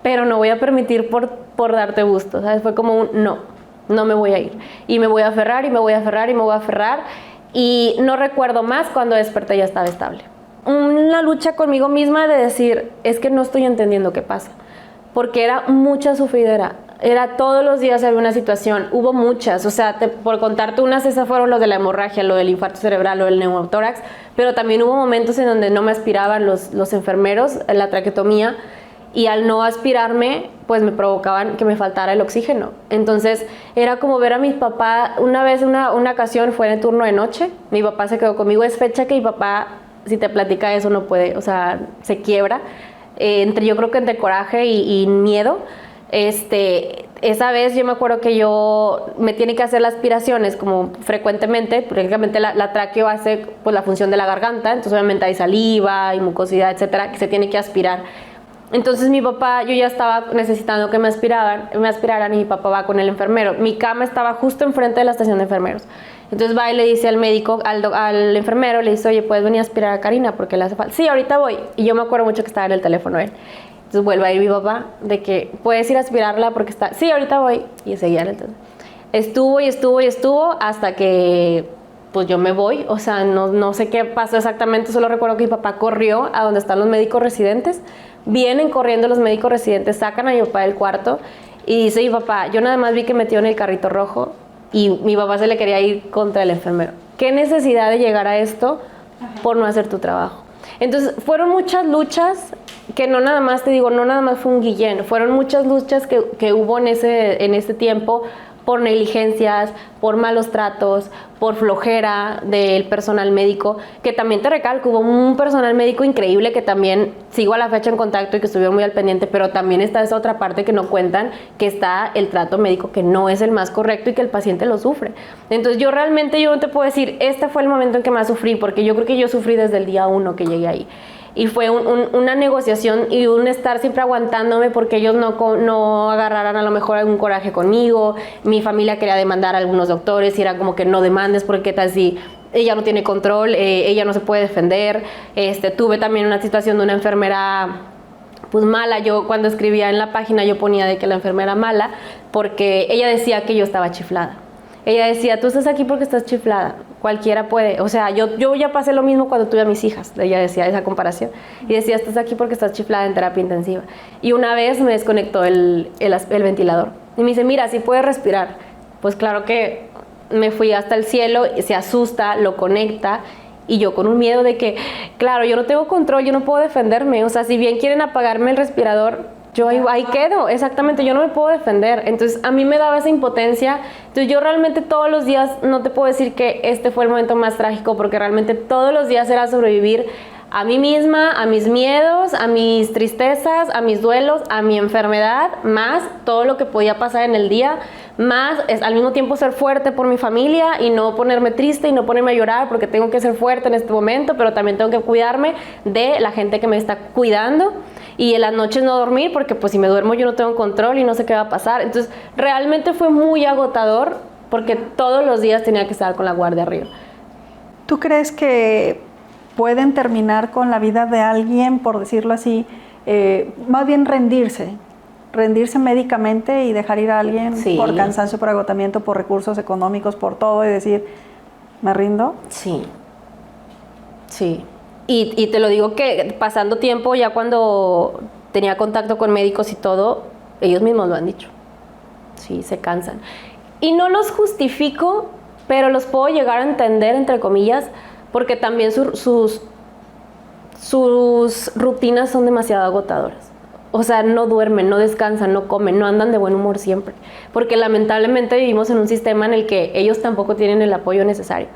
pero no voy a permitir por darte gusto, ¿sabes? Fue como no me voy a ir. Y me voy a aferrar y me voy a aferrar y me voy a aferrar. Y no recuerdo más, cuando desperté ya estaba estable. Una lucha conmigo misma de decir, es que no estoy entendiendo qué pasa. Porque era mucha sufridera. Era todos los días había una situación. Hubo muchas. O sea, por contarte unas, esas fueron los de la hemorragia, lo del infarto cerebral, lo del neumotórax. Pero también hubo momentos en donde no me aspiraban los enfermeros, la traqueotomía. Y al no aspirarme, pues me provocaban que me faltara el oxígeno. Entonces, era como ver a mi papá. Una vez, una ocasión, fue en el turno de noche. Mi papá se quedó conmigo. Es fecha que mi papá, si te platica eso, no puede, o sea, se quiebra. Yo creo que entre coraje y miedo. Esa vez yo me acuerdo que yo me tiene que hacer las aspiraciones como frecuentemente. Prácticamente la tráqueo hace pues la función de la garganta. Entonces, obviamente hay saliva y mucosidad, etcétera, que se tiene que aspirar. Entonces mi papá, yo ya estaba necesitando que me aspiraran y mi papá va con el enfermero. Mi cama estaba justo enfrente de la estación de enfermeros. Entonces va y le dice al médico, al enfermero, le dice, oye, ¿puedes venir a aspirar a Karina? Porque le hace falta. Sí, ahorita voy. Y yo me acuerdo mucho que estaba en el teléfono él. Entonces vuelve a ir mi papá, de que, ¿puedes ir a aspirarla? Porque está, sí, ahorita voy. Y seguía en el teléfono. Estuvo hasta que pues yo me voy. O sea, no sé qué pasó exactamente, solo recuerdo que mi papá corrió a donde están los médicos residentes. Vienen corriendo los médicos residentes, sacan a mi papá del cuarto y dice mi papá, yo nada más vi que metió en el carrito rojo y mi papá se le quería ir contra el enfermero. ¿Qué necesidad de llegar a esto por no hacer tu trabajo? Entonces fueron muchas luchas que no nada más, te digo, no nada más fue un Guillén, fueron muchas luchas que hubo en ese tiempo, por negligencias, por malos tratos, por flojera del personal médico, que también te recalco, hubo un personal médico increíble que también sigo a la fecha en contacto y que estuvieron muy al pendiente, pero también está esa otra parte que no cuentan, que está el trato médico que no es el más correcto y que el paciente lo sufre. Entonces yo no te puedo decir, este fue el momento en que más sufrí, porque yo creo que yo sufrí desde el día 1 que llegué ahí. Y fue una negociación y un estar siempre aguantándome porque ellos no agarraran a lo mejor algún coraje conmigo. Mi familia quería demandar a algunos doctores y era como que no demandes porque qué tal si ella no tiene control, ella no se puede defender. Tuve también una situación de una enfermera pues mala. Yo cuando escribía en la página yo ponía de que la enfermera mala porque ella decía que yo estaba chiflada. Ella decía, tú estás aquí porque estás chiflada, cualquiera puede. O sea, yo ya pasé lo mismo cuando tuve a mis hijas. Ella decía esa comparación. Y decía, estás aquí porque estás chiflada en terapia intensiva. Y una vez me desconectó el ventilador. Y me dice, mira, sí puedes respirar. Pues claro que me fui hasta el cielo, se asusta, lo conecta. Y yo con un miedo de que, claro, yo no tengo control, yo no puedo defenderme. O sea, si bien quieren apagarme el respirador, yo ahí quedo, exactamente, yo no me puedo defender. Entonces a mí me daba esa impotencia. Entonces yo realmente todos los días, no te puedo decir que este fue el momento más trágico, porque realmente todos los días era sobrevivir a mí misma, a mis miedos, a mis tristezas, a mis duelos, a mi enfermedad, más todo lo que podía pasar en el día, más al mismo tiempo ser fuerte por mi familia y no ponerme triste y no ponerme a llorar porque tengo que ser fuerte en este momento, pero también tengo que cuidarme de la gente que me está cuidando. Y en las noches no dormir porque pues si me duermo yo no tengo control y no sé qué va a pasar. Entonces realmente fue muy agotador porque todos los días tenía que estar con la guardia arriba. ¿Tú crees que pueden terminar con la vida de alguien, por decirlo así, más bien rendirse médicamente y dejar ir a alguien por cansancio, por agotamiento, por recursos económicos, por todo y decir, ¿me rindo? Sí. Y te lo digo que pasando tiempo, ya cuando tenía contacto con médicos y todo, ellos mismos lo han dicho. Sí, se cansan. Y no los justifico, pero los puedo llegar a entender, entre comillas, porque también sus rutinas son demasiado agotadoras. O sea, no duermen, no descansan, no comen, no andan de buen humor siempre. Porque lamentablemente vivimos en un sistema en el que ellos tampoco tienen el apoyo necesario.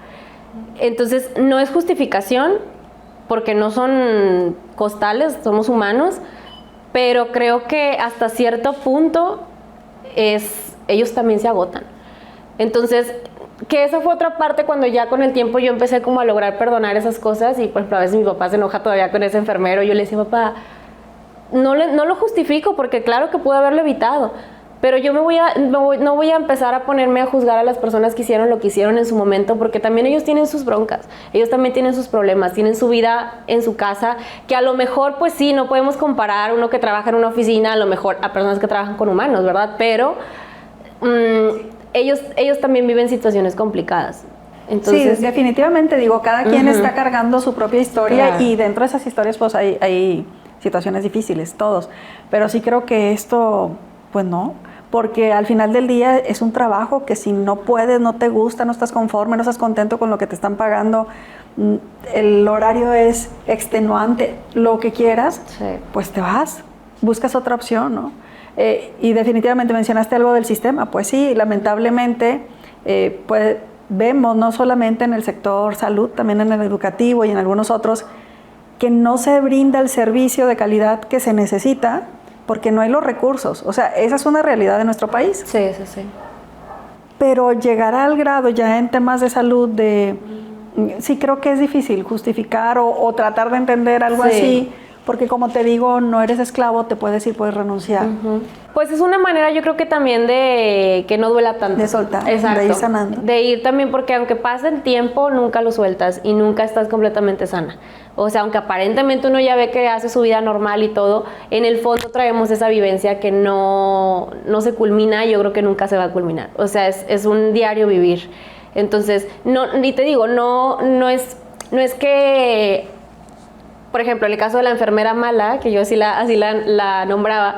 Entonces, no es justificación, porque no son costales, somos humanos, pero creo que hasta cierto punto ellos también se agotan. Entonces, que esa fue otra parte cuando ya con el tiempo yo empecé como a lograr perdonar esas cosas y por ejemplo a veces mi papá se enoja todavía con ese enfermero y yo le decía, papá, no lo justifico porque claro que pude haberlo evitado, Pero yo no voy a empezar a ponerme a juzgar a las personas que hicieron lo que hicieron en su momento, porque también ellos tienen sus broncas, ellos también tienen sus problemas, tienen su vida en su casa, que a lo mejor, pues sí, no podemos comparar uno que trabaja en una oficina, a lo mejor a personas que trabajan con humanos, ¿verdad? Pero ellos también viven situaciones complicadas. Entonces, sí, definitivamente, digo, cada quien está cargando su propia historia, claro. y dentro de esas historias pues hay situaciones difíciles, todos. Pero sí creo que esto, pues no, porque al final del día es un trabajo que si no puedes, no te gusta, no estás conforme, no estás contento con lo que te están pagando, el horario es extenuante, lo que quieras, sí, pues te vas, buscas otra opción, ¿no? Y definitivamente mencionaste algo del sistema, pues sí, lamentablemente, pues vemos no solamente en el sector salud, también en el educativo y en algunos otros, que no se brinda el servicio de calidad que se necesita porque no hay los recursos. O sea, esa es una realidad de nuestro país. sí, sí, sí. Pero llegar al grado ya en temas de salud sí creo que es difícil justificar o tratar de entender algo Sí. así, porque como te digo, no eres esclavo, te puedes ir, puedes renunciar. Pues es una manera, yo creo que también de que no duela tanto. De soltar, exacto, de ir sanando. De ir también, porque aunque pase el tiempo, nunca lo sueltas y nunca estás completamente sana. O sea, aunque aparentemente uno ya ve que hace su vida normal y todo, en el fondo traemos esa vivencia que no se culmina, y yo creo que nunca se va a culminar. O sea, es un diario vivir. Entonces, y te digo, no es que, por ejemplo, en el caso de la enfermera mala, que yo así la nombraba,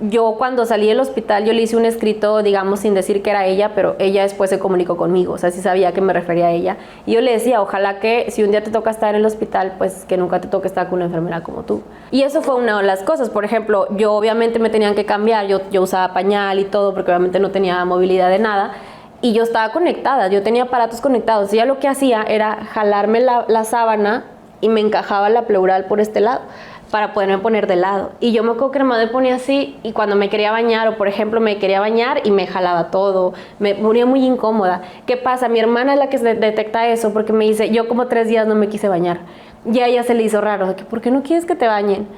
yo cuando salí del hospital, yo le hice un escrito, digamos, sin decir que era ella, pero ella después se comunicó conmigo, o sea, sí sabía que me refería a ella. Y yo le decía, ojalá que si un día te toca estar en el hospital, pues que nunca te toque estar con una enfermera como tú. Y eso fue una de las cosas. Por ejemplo, yo obviamente me tenían que cambiar, yo usaba pañal y todo, porque obviamente no tenía movilidad de nada. Y yo estaba conectada, yo tenía aparatos conectados. Ella lo que hacía era jalarme la sábana y me encajaba la pleural por este lado, para poderme poner de lado. Y yo me acuerdo que me ponía así, y cuando me quería bañar, o por ejemplo me quería bañar y me jalaba todo, me ponía muy incómoda. ¿Qué pasa? Mi hermana es la que detecta eso, porque me dice, yo como 3 días no me quise bañar. Y a ella se le hizo raro, que ¿por qué no quieres que te bañen?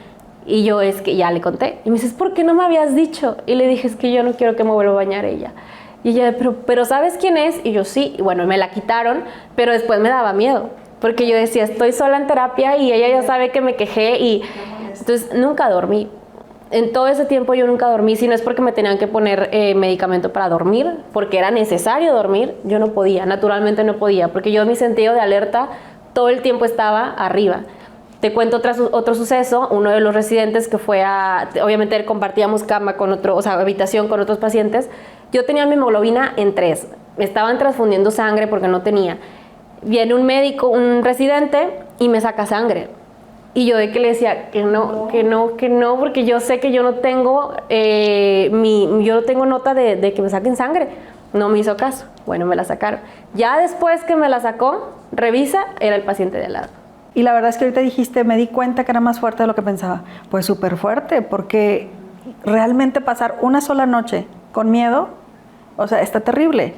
Y yo, es que ya le conté. Y me dice, ¿por qué no me habías dicho? Y le dije, es que yo no quiero que me vuelva a bañar ella. Y ella, pero ¿sabes quién es? Y yo, sí. Y bueno, me la quitaron, pero después me daba miedo, porque yo decía, estoy sola en terapia y ella ya sabe que me quejé, y entonces nunca dormí. En todo ese tiempo yo nunca dormí, si no es porque me tenían que poner medicamento para dormir, porque era necesario dormir, yo no podía, naturalmente no podía, porque yo mi sentido de alerta todo el tiempo estaba arriba. Te cuento otro suceso, uno de los residentes que fue obviamente compartíamos cama con habitación con otros pacientes, yo tenía mi hemoglobina en 3, me estaban transfundiendo sangre porque no tenía. Viene un médico, un residente, y me saca sangre. Y yo de que le decía que no, porque yo sé que yo no tengo, yo no tengo nota de que me saquen sangre. No me hizo caso. Bueno, me la sacaron. Ya después que me la sacó, revisa, era el paciente de al lado. Y la verdad es que ahorita dijiste, me di cuenta que era más fuerte de lo que pensaba. Pues súper fuerte, porque realmente pasar una sola noche con miedo, o sea, está terrible.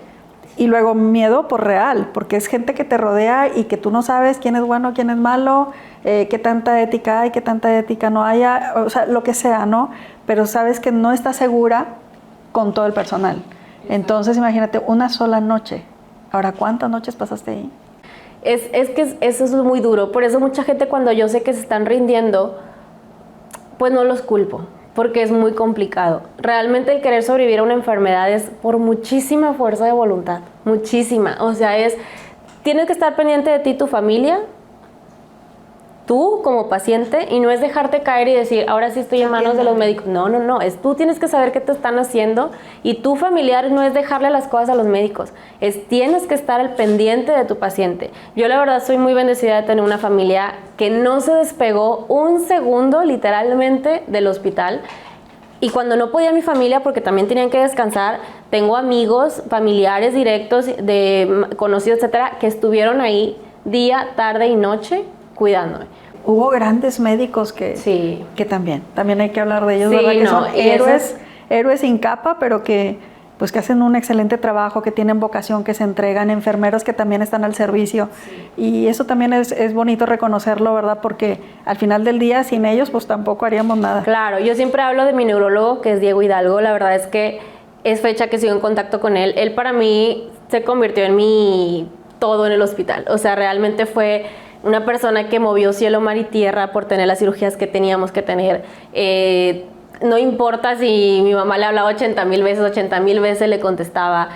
Y luego miedo por real, porque es gente que te rodea y que tú no sabes quién es bueno, quién es malo, qué tanta ética hay, qué tanta ética no haya, o sea, lo que sea, ¿no? Pero sabes que no estás segura con todo el personal. Entonces, imagínate, una sola noche. Ahora, ¿cuántas noches pasaste ahí? Es que eso es muy duro. Por eso mucha gente, cuando yo sé que se están rindiendo, pues no los culpo, porque es muy complicado. Realmente el querer sobrevivir a una enfermedad es por muchísima fuerza de voluntad, muchísima. O sea, tienes que estar pendiente de ti, tu familia, tú como paciente, y no es dejarte caer y decir, ahora sí estoy en manos de los médicos. No, tú tienes que saber qué te están haciendo, y tu familiar no es dejarle las cosas a los médicos, tienes que estar al pendiente de tu paciente. Yo la verdad soy muy bendecida de tener una familia que no se despegó un segundo literalmente del hospital. Y cuando no podía mi familia, porque también tenían que descansar, tengo amigos, familiares directos, conocidos, etcétera, que estuvieron ahí día, tarde y noche cuidándome. Hubo grandes médicos que también hay que hablar de ellos, sí, ¿verdad? Que son héroes sin capa, pero que hacen un excelente trabajo, que tienen vocación, que se entregan, enfermeros que también están al servicio. Sí. Y eso también es bonito reconocerlo, ¿verdad? Porque al final del día, sin ellos, pues tampoco haríamos nada. Claro, yo siempre hablo de mi neurólogo, que es Diego Hidalgo. La verdad es que es fecha que sigo en contacto con él. Él para mí se convirtió en mi todo en el hospital. O sea, realmente fue una persona que movió cielo, mar y tierra por tener las cirugías que teníamos que tener. No importa si mi mamá le hablaba 80,000 veces, 80,000 veces le contestaba.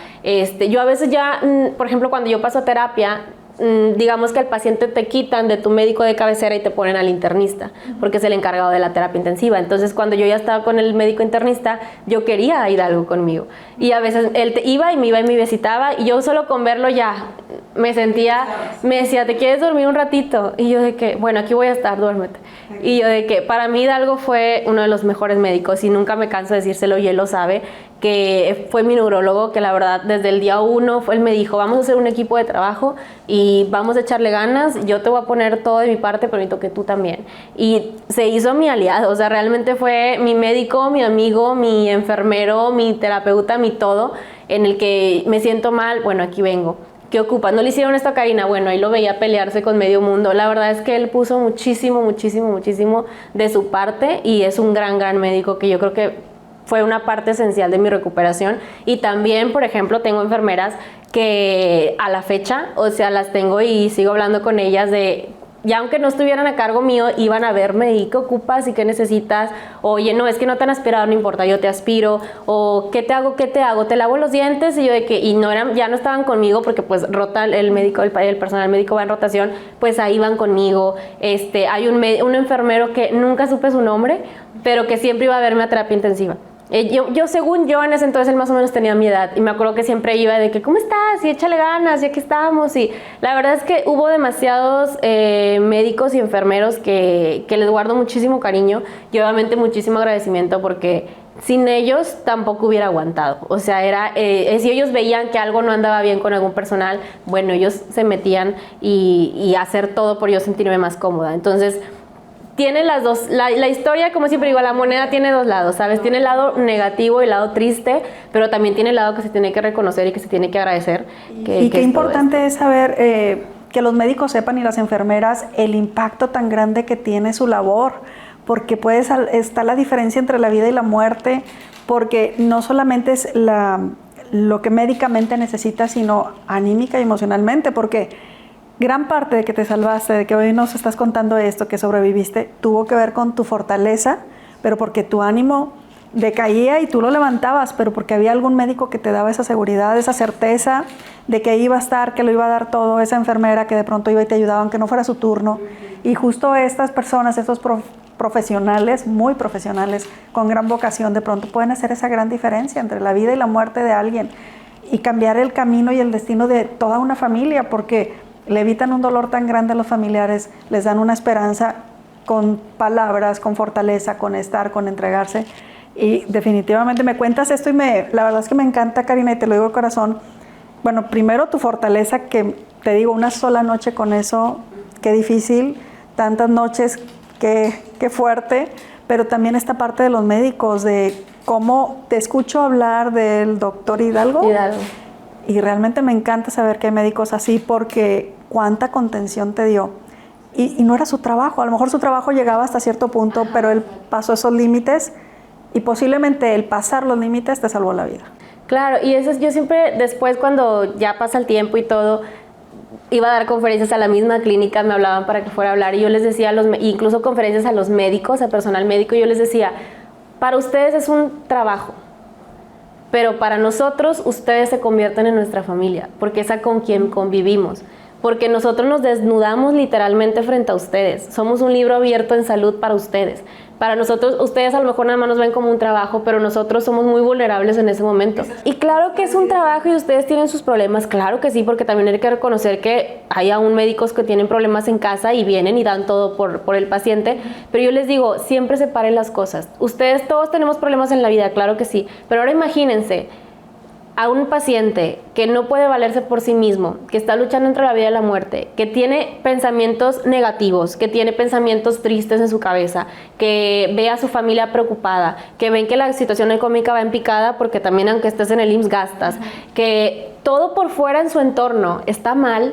Yo a veces ya, por ejemplo, cuando yo paso terapia, digamos que al paciente te quitan de tu médico de cabecera y te ponen al internista, porque es el encargado de la terapia intensiva. Entonces, cuando yo ya estaba con el médico internista, yo quería a Hidalgo conmigo. Y a veces él iba y me visitaba, y yo solo con verlo ya me decía, ¿te quieres dormir un ratito? Y yo de que, bueno, aquí voy a estar, duérmete. Y yo de que, para mí Hidalgo fue uno de los mejores médicos, y nunca me canso de decírselo, y él lo sabe, que fue mi neurólogo, que la verdad desde el día 1 él me dijo, vamos a hacer un equipo de trabajo y vamos a echarle ganas, yo te voy a poner todo de mi parte, pero necesito que tú también. Y se hizo mi aliado, o sea, realmente fue mi médico, mi amigo, mi enfermero, mi terapeuta, mi todo, en el que me siento mal, bueno, aquí vengo. ¿Qué ocupa? ¿No le hicieron esto a Karina? Bueno, ahí lo veía pelearse con medio mundo. La verdad es que él puso muchísimo de su parte, y es un gran médico que yo creo que fue una parte esencial de mi recuperación. Y también, por ejemplo, tengo enfermeras que a la fecha, o sea, las tengo y sigo hablando con ellas de, ya aunque no estuvieran a cargo mío, iban a verme y qué ocupas y qué necesitas. Oye, no, es que no te han aspirado, no importa, yo te aspiro. O ¿qué te hago? Te lavo los dientes. Y yo de que, y no eran, ya no estaban conmigo porque pues rota el médico, el personal médico va en rotación, pues ahí van conmigo. Hay un enfermero que nunca supe su nombre, pero que siempre iba a verme a terapia intensiva. Según yo, en ese entonces él más o menos tenía mi edad, y me acuerdo que siempre iba de que, ¿cómo estás? Y échale ganas, y aquí estamos. Y la verdad es que hubo demasiados médicos y enfermeros que les guardo muchísimo cariño, y obviamente muchísimo agradecimiento, porque sin ellos tampoco hubiera aguantado. O sea, si ellos veían que algo no andaba bien con algún personal, bueno, ellos se metían y hacer todo por yo sentirme más cómoda. Entonces, tiene las dos, la historia, como siempre digo, la moneda tiene dos lados, ¿sabes? Tiene el lado negativo y el lado triste, pero también tiene el lado que se tiene que reconocer y que se tiene que agradecer. Y qué importante es saber que los médicos sepan, y las enfermeras, el impacto tan grande que tiene su labor, porque está la diferencia entre la vida y la muerte, porque no solamente es lo que médicamente necesitas, sino anímica y emocionalmente, porque gran parte de que te salvaste, de que hoy nos estás contando esto, que sobreviviste, tuvo que ver con tu fortaleza, pero porque tu ánimo decaía y tú lo levantabas, pero porque había algún médico que te daba esa seguridad, esa certeza de que iba a estar, que lo iba a dar todo, esa enfermera que de pronto iba y te ayudaba aunque no fuera su turno. Y justo estas personas, estos profesionales, muy profesionales, con gran vocación, de pronto pueden hacer esa gran diferencia entre la vida y la muerte de alguien, y cambiar el camino y el destino de toda una familia, porque le evitan un dolor tan grande a los familiares, les dan una esperanza con palabras, con fortaleza, con estar, con entregarse. Y definitivamente me cuentas esto y la verdad es que me encanta, Karina, y te lo digo de corazón. Bueno, primero tu fortaleza, que te digo, una sola noche con eso, qué difícil, tantas noches, qué fuerte, pero también esta parte de los médicos, de cómo te escucho hablar del doctor Hidalgo. Y realmente me encanta saber que hay médicos así, porque cuánta contención te dio. Y no era su trabajo, a lo mejor su trabajo llegaba hasta cierto punto, pero él pasó esos límites, y posiblemente el pasar los límites te salvó la vida. Claro, y eso yo siempre, después cuando ya pasa el tiempo y todo, iba a dar conferencias a la misma clínica, me hablaban para que fuera a hablar, y yo les decía, incluso conferencias a los médicos, al personal médico, y yo les decía, para ustedes es un trabajo, pero para nosotros ustedes se convierten en nuestra familia, porque es con quien convivimos, porque nosotros nos desnudamos literalmente frente a ustedes, somos un libro abierto en salud para ustedes. Para nosotros, ustedes a lo mejor nada más nos ven como un trabajo, pero nosotros somos muy vulnerables en ese momento. Y claro que es un trabajo y ustedes tienen sus problemas, claro que sí, porque también hay que reconocer que hay aún médicos que tienen problemas en casa y vienen y dan todo por el paciente, pero yo les digo, siempre separen las cosas. Ustedes todos tenemos problemas en la vida, claro que sí, pero ahora imagínense a un paciente que no puede valerse por sí mismo, que está luchando entre la vida y la muerte, que tiene pensamientos negativos, que tiene pensamientos tristes en su cabeza, que ve a su familia preocupada, que ven que la situación económica va en picada porque también aunque estés en el IMSS gastas, que todo por fuera en su entorno está mal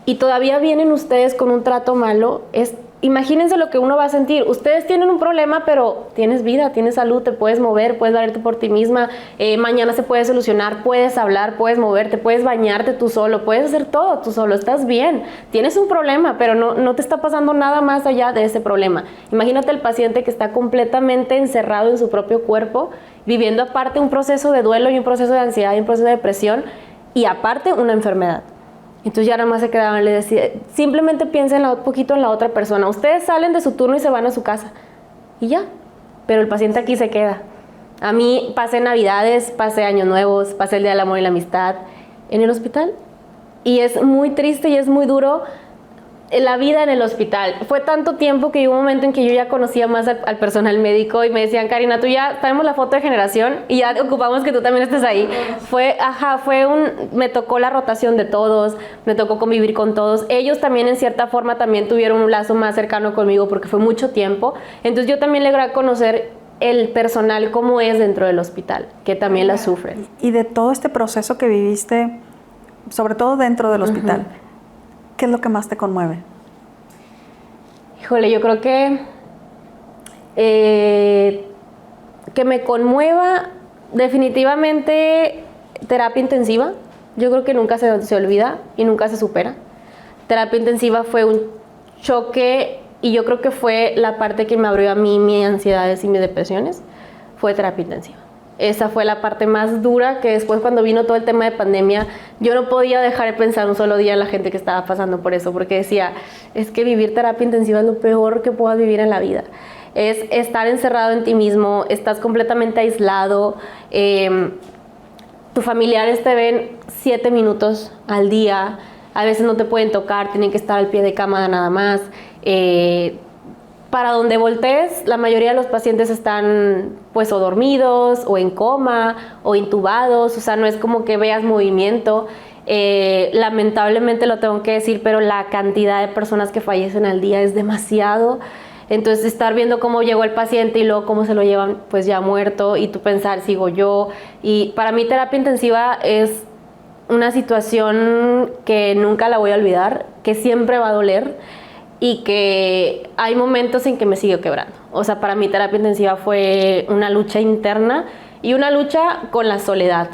y todavía vienen ustedes con un trato malo, es imagínense lo que uno va a sentir. Ustedes tienen un problema, pero tienes vida, tienes salud, te puedes mover, puedes valerte por ti misma, mañana se puede solucionar, puedes hablar, puedes moverte, puedes bañarte tú solo, puedes hacer todo tú solo, estás bien. Tienes un problema, pero no te está pasando nada más allá de ese problema. Imagínate el paciente que está completamente encerrado en su propio cuerpo, viviendo aparte un proceso de duelo y un proceso de ansiedad y un proceso de depresión, y aparte una enfermedad. Entonces ya nada más se quedaban, le decía, simplemente piensen un poquito en la otra persona. Ustedes salen de su turno y se van a su casa. Y ya. Pero el paciente aquí se queda. A mí pasé Navidades, pasé Años Nuevos, pasé el Día del Amor y la Amistad en el hospital. Y es muy triste y es muy duro la vida en el hospital. Fue tanto tiempo que hubo un momento en que yo ya conocía más al personal médico y me decían, Karina, tú ya tenemos la foto de generación y ya ocupamos que tú también estés ahí. Me tocó la rotación de todos, me tocó convivir con todos. Ellos también en cierta forma también tuvieron un lazo más cercano conmigo porque fue mucho tiempo. Entonces yo también logré conocer el personal cómo es dentro del hospital, que también la sufren. Y de todo este proceso que viviste, sobre todo dentro del hospital, ¿qué es lo que más te conmueve? Híjole, yo creo que me conmueva definitivamente terapia intensiva. Yo creo que nunca se olvida y nunca se supera. Terapia intensiva fue un choque y yo creo que fue la parte que me abrió a mí mis ansiedades y mis depresiones. Fue terapia intensiva. Esa fue la parte más dura, que después cuando vino todo el tema de pandemia, yo no podía dejar de pensar un solo día en la gente que estaba pasando por eso, porque decía, es que vivir terapia intensiva es lo peor que puedas vivir en la vida. Es estar encerrado en ti mismo, estás completamente aislado, tus familiares te ven 7 minutos al día, a veces no te pueden tocar, tienen que estar al pie de cama nada más. Para donde voltees, la mayoría de los pacientes están pues o dormidos o en coma o intubados, o sea, no es como que veas movimiento. Lamentablemente lo tengo que decir, pero la cantidad de personas que fallecen al día es demasiado. Entonces estar viendo cómo llegó el paciente y luego cómo se lo llevan pues ya muerto y tú pensar, sigo yo. Y para mí terapia intensiva es una situación que nunca la voy a olvidar, que siempre va a doler. Y que hay momentos en que me sigo quebrando. O sea, para mí terapia intensiva fue una lucha interna y una lucha con la soledad.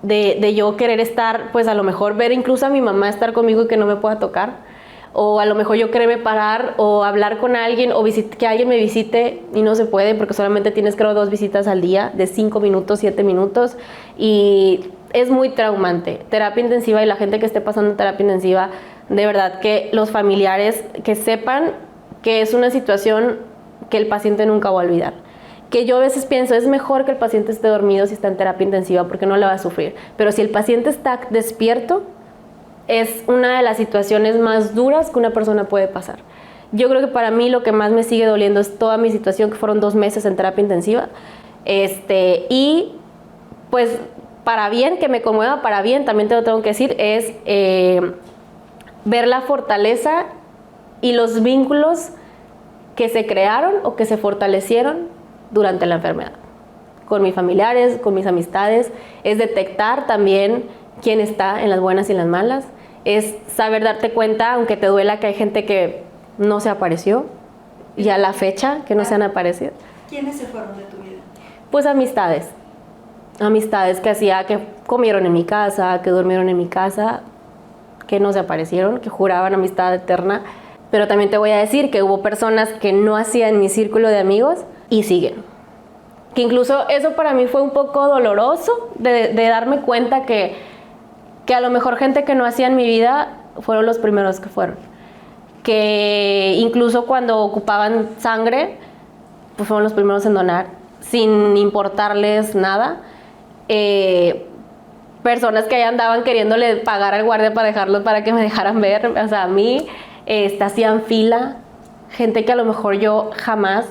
De yo querer estar, pues a lo mejor ver incluso a mi mamá estar conmigo y que no me pueda tocar. O a lo mejor yo quererme parar o hablar con alguien o que alguien me visite y no se puede porque solamente tienes creo 2 visitas al día de 5 minutos, 7 minutos. Y es muy traumante. Terapia intensiva y la gente que esté pasando terapia intensiva, de verdad que los familiares que sepan que es una situación que el paciente nunca va a olvidar. Que yo a veces pienso, es mejor que el paciente esté dormido si está en terapia intensiva porque no le va a sufrir. Pero si el paciente está despierto, es una de las situaciones más duras que una persona puede pasar. Yo creo que para mí lo que más me sigue doliendo es toda mi situación, que fueron 2 meses en terapia intensiva. Y pues para bien, que me conmueva, para bien, también te lo tengo que decir, es ver la fortaleza y los vínculos que se crearon o que se fortalecieron durante la enfermedad. Con mis familiares, con mis amistades, es detectar también quién está en las buenas y en las malas, es saber darte cuenta, aunque te duela, que hay gente que no se apareció, y a la fecha que no se han aparecido. ¿Quiénes se fueron de tu vida? Pues amistades que hacía, que comieron en mi casa, que durmieron en mi casa, que no se aparecieron, que juraban amistad eterna. Pero también te voy a decir que hubo personas que no hacían mi círculo de amigos y siguen. Que incluso eso para mí fue un poco doloroso de darme cuenta que a lo mejor gente que no hacía en mi vida fueron los primeros que fueron. Que incluso cuando ocupaban sangre, pues fueron los primeros en donar, sin importarles nada. Personas que ahí andaban queriéndole pagar al guardia para dejarlos, para que me dejaran ver, o sea, a mí, hacían fila, gente que a lo mejor yo jamás.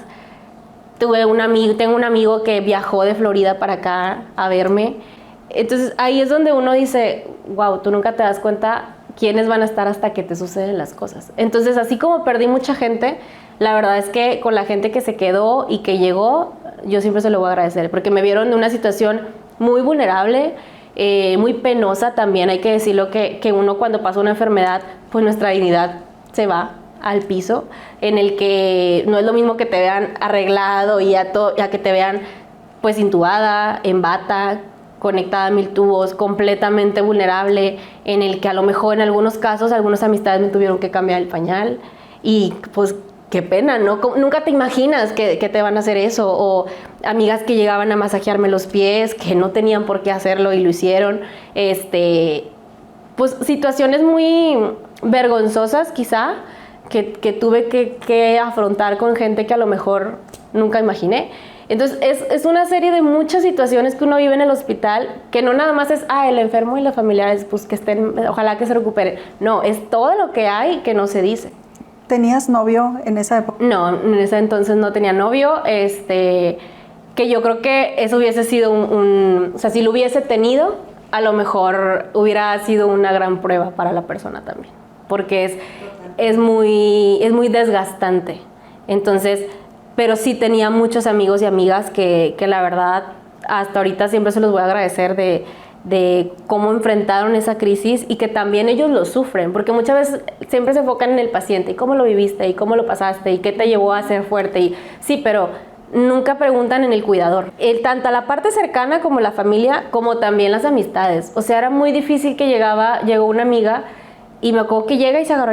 Tengo un amigo que viajó de Florida para acá a verme. Entonces ahí es donde uno dice, wow, tú nunca te das cuenta quiénes van a estar hasta que te suceden las cosas. Entonces, así como perdí mucha gente, la verdad es que con la gente que se quedó y que llegó, yo siempre se lo voy a agradecer, porque me vieron en una situación muy vulnerable, muy penosa también. Hay que decirlo que uno cuando pasa una enfermedad, pues nuestra dignidad se va. al piso, en el que no es lo mismo que te vean arreglado y a que te vean pues intubada, en bata, conectada a 1000 tubos, completamente vulnerable, en el que a lo mejor en algunos casos algunas amistades me tuvieron que cambiar el pañal y pues qué pena, ¿no? Nunca te imaginas que te van a hacer eso, o amigas que llegaban a masajearme los pies, que no tenían por qué hacerlo y lo hicieron, pues situaciones muy vergonzosas quizá, que tuve que afrontar con gente que a lo mejor nunca imaginé. Entonces es una serie de muchas situaciones que uno vive en el hospital, que no nada más es, el enfermo y los familiares, pues que estén, ojalá que se recuperen. No, es todo lo que hay que no se dice. ¿Tenías novio en esa época? No, en ese entonces no tenía novio, que yo creo que eso hubiese sido o sea, si lo hubiese tenido, a lo mejor hubiera sido una gran prueba para la persona también, porque es muy desgastante. Entonces, pero sí tenía muchos amigos y amigas que la verdad, hasta ahorita siempre se los voy a agradecer de cómo enfrentaron esa crisis y que también ellos lo sufren, porque muchas veces siempre se enfocan en el paciente y cómo lo viviste y cómo lo pasaste y qué te llevó a ser fuerte, y sí, pero nunca preguntan en el cuidador, tanto la parte cercana como la familia, como también las amistades. O sea, era muy difícil que llegó una amiga y me acuerdo que llega y se agarró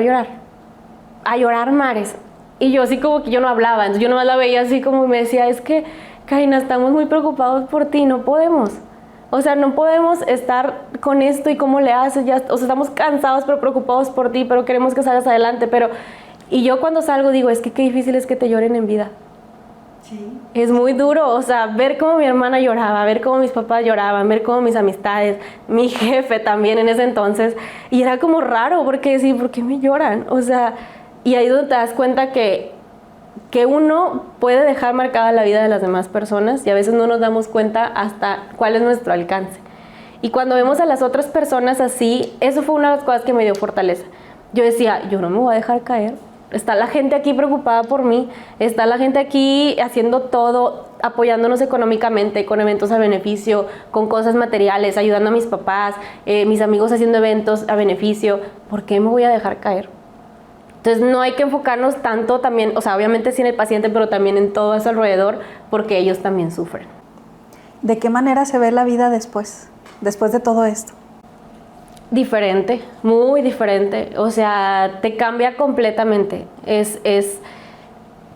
a llorar mares, y yo así como que yo no hablaba, entonces yo nomás la veía así como y me decía, es que Karina, estamos muy preocupados por ti, no podemos. O sea, no podemos estar con esto y cómo le haces, o sea, estamos cansados pero preocupados por ti, pero queremos que salgas adelante, y yo cuando salgo digo, es que qué difícil es que te lloren en vida. Sí. Es muy duro, o sea, ver cómo mi hermana lloraba, ver cómo mis papás lloraban, ver cómo mis amistades, mi jefe también en ese entonces, y era como raro, porque sí, ¿por qué me lloran? O sea, y ahí es donde te das cuenta que uno puede dejar marcada la vida de las demás personas y a veces no nos damos cuenta hasta cuál es nuestro alcance. Y cuando vemos a las otras personas así, eso fue una de las cosas que me dio fortaleza. Yo decía, yo no me voy a dejar caer. Está la gente aquí preocupada por mí, está la gente aquí haciendo todo, apoyándonos económicamente, con eventos a beneficio, con cosas materiales, ayudando a mis papás, mis amigos haciendo eventos a beneficio. ¿Por qué me voy a dejar caer? Entonces no hay que enfocarnos tanto también, o sea, obviamente sí en el paciente, pero también en todo a su alrededor, porque ellos también sufren. ¿De qué manera se ve la vida después de todo esto? Diferente, muy diferente, o sea, te cambia completamente.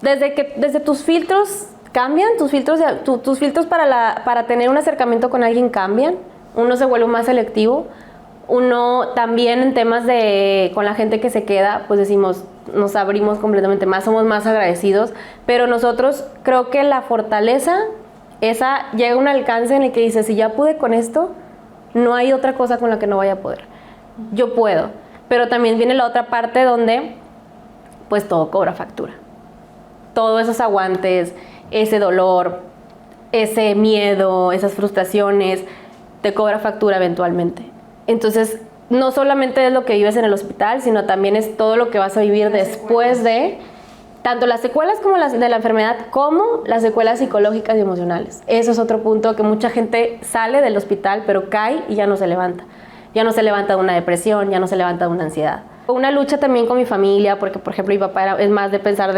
Desde tus filtros cambian, tus filtros para tener un acercamiento con alguien cambian, uno se vuelve más selectivo. Uno también en temas con la gente que se queda, pues decimos, nos abrimos completamente más, somos más agradecidos, pero nosotros creo que la fortaleza, esa llega a un alcance en el que dices, si ya pude con esto, no hay otra cosa con la que no vaya a poder. Yo puedo, pero también viene la otra parte donde pues todo cobra factura. Todos esos aguantes, ese dolor, ese miedo, esas frustraciones, te cobra factura eventualmente. Entonces, no solamente es lo que vives en el hospital, sino también es todo lo que vas a vivir después de, tanto las secuelas como las de la enfermedad, como las secuelas psicológicas y emocionales. Eso es otro punto, que mucha gente sale del hospital, pero cae y ya no se levanta. Ya no se levanta de una depresión, ya no se levanta de una ansiedad. Una lucha también con mi familia, porque por ejemplo mi papá es más de pensar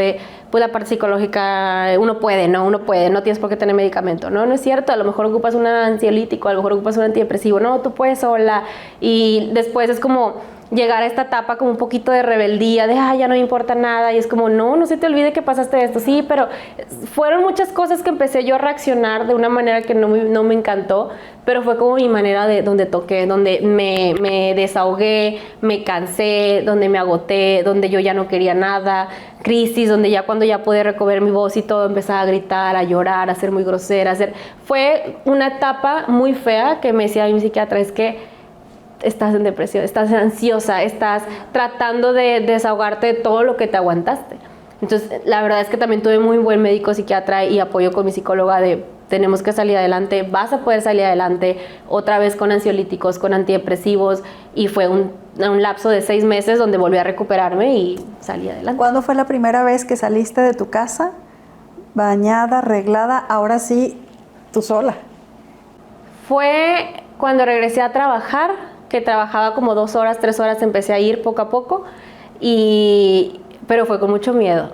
pues la parte psicológica, uno puede, no tienes por qué tener medicamento. No es cierto, a lo mejor ocupas un ansiolítico, a lo mejor ocupas un antidepresivo, no, tú puedes sola. Y después es como llegar a esta etapa como un poquito de rebeldía, de ya no me importa nada, y es como, no se te olvide que pasaste esto. Sí, pero fueron muchas cosas que empecé yo a reaccionar de una manera que no me encantó, pero fue como mi manera donde toqué, donde me desahogué, me cansé, donde me agoté, donde yo ya no quería nada, crisis, donde cuando ya pude recoger mi voz y todo, empezaba a gritar, a llorar, a ser muy grosera, fue una etapa muy fea que me decía mi psiquiatra, es que estás en depresión, estás ansiosa, estás tratando de desahogarte de todo lo que te aguantaste. Entonces, la verdad es que también tuve muy buen médico psiquiatra y apoyo con mi psicóloga de tenemos que salir adelante, vas a poder salir adelante, otra vez con ansiolíticos, con antidepresivos, y fue un lapso de 6 meses donde volví a recuperarme y salí adelante. ¿Cuándo fue la primera vez que saliste de tu casa, bañada, arreglada, ahora sí, tú sola? Fue cuando regresé a trabajar, que trabajaba como 2 horas, 3 horas, empecé a ir poco a poco, y pero fue con mucho miedo.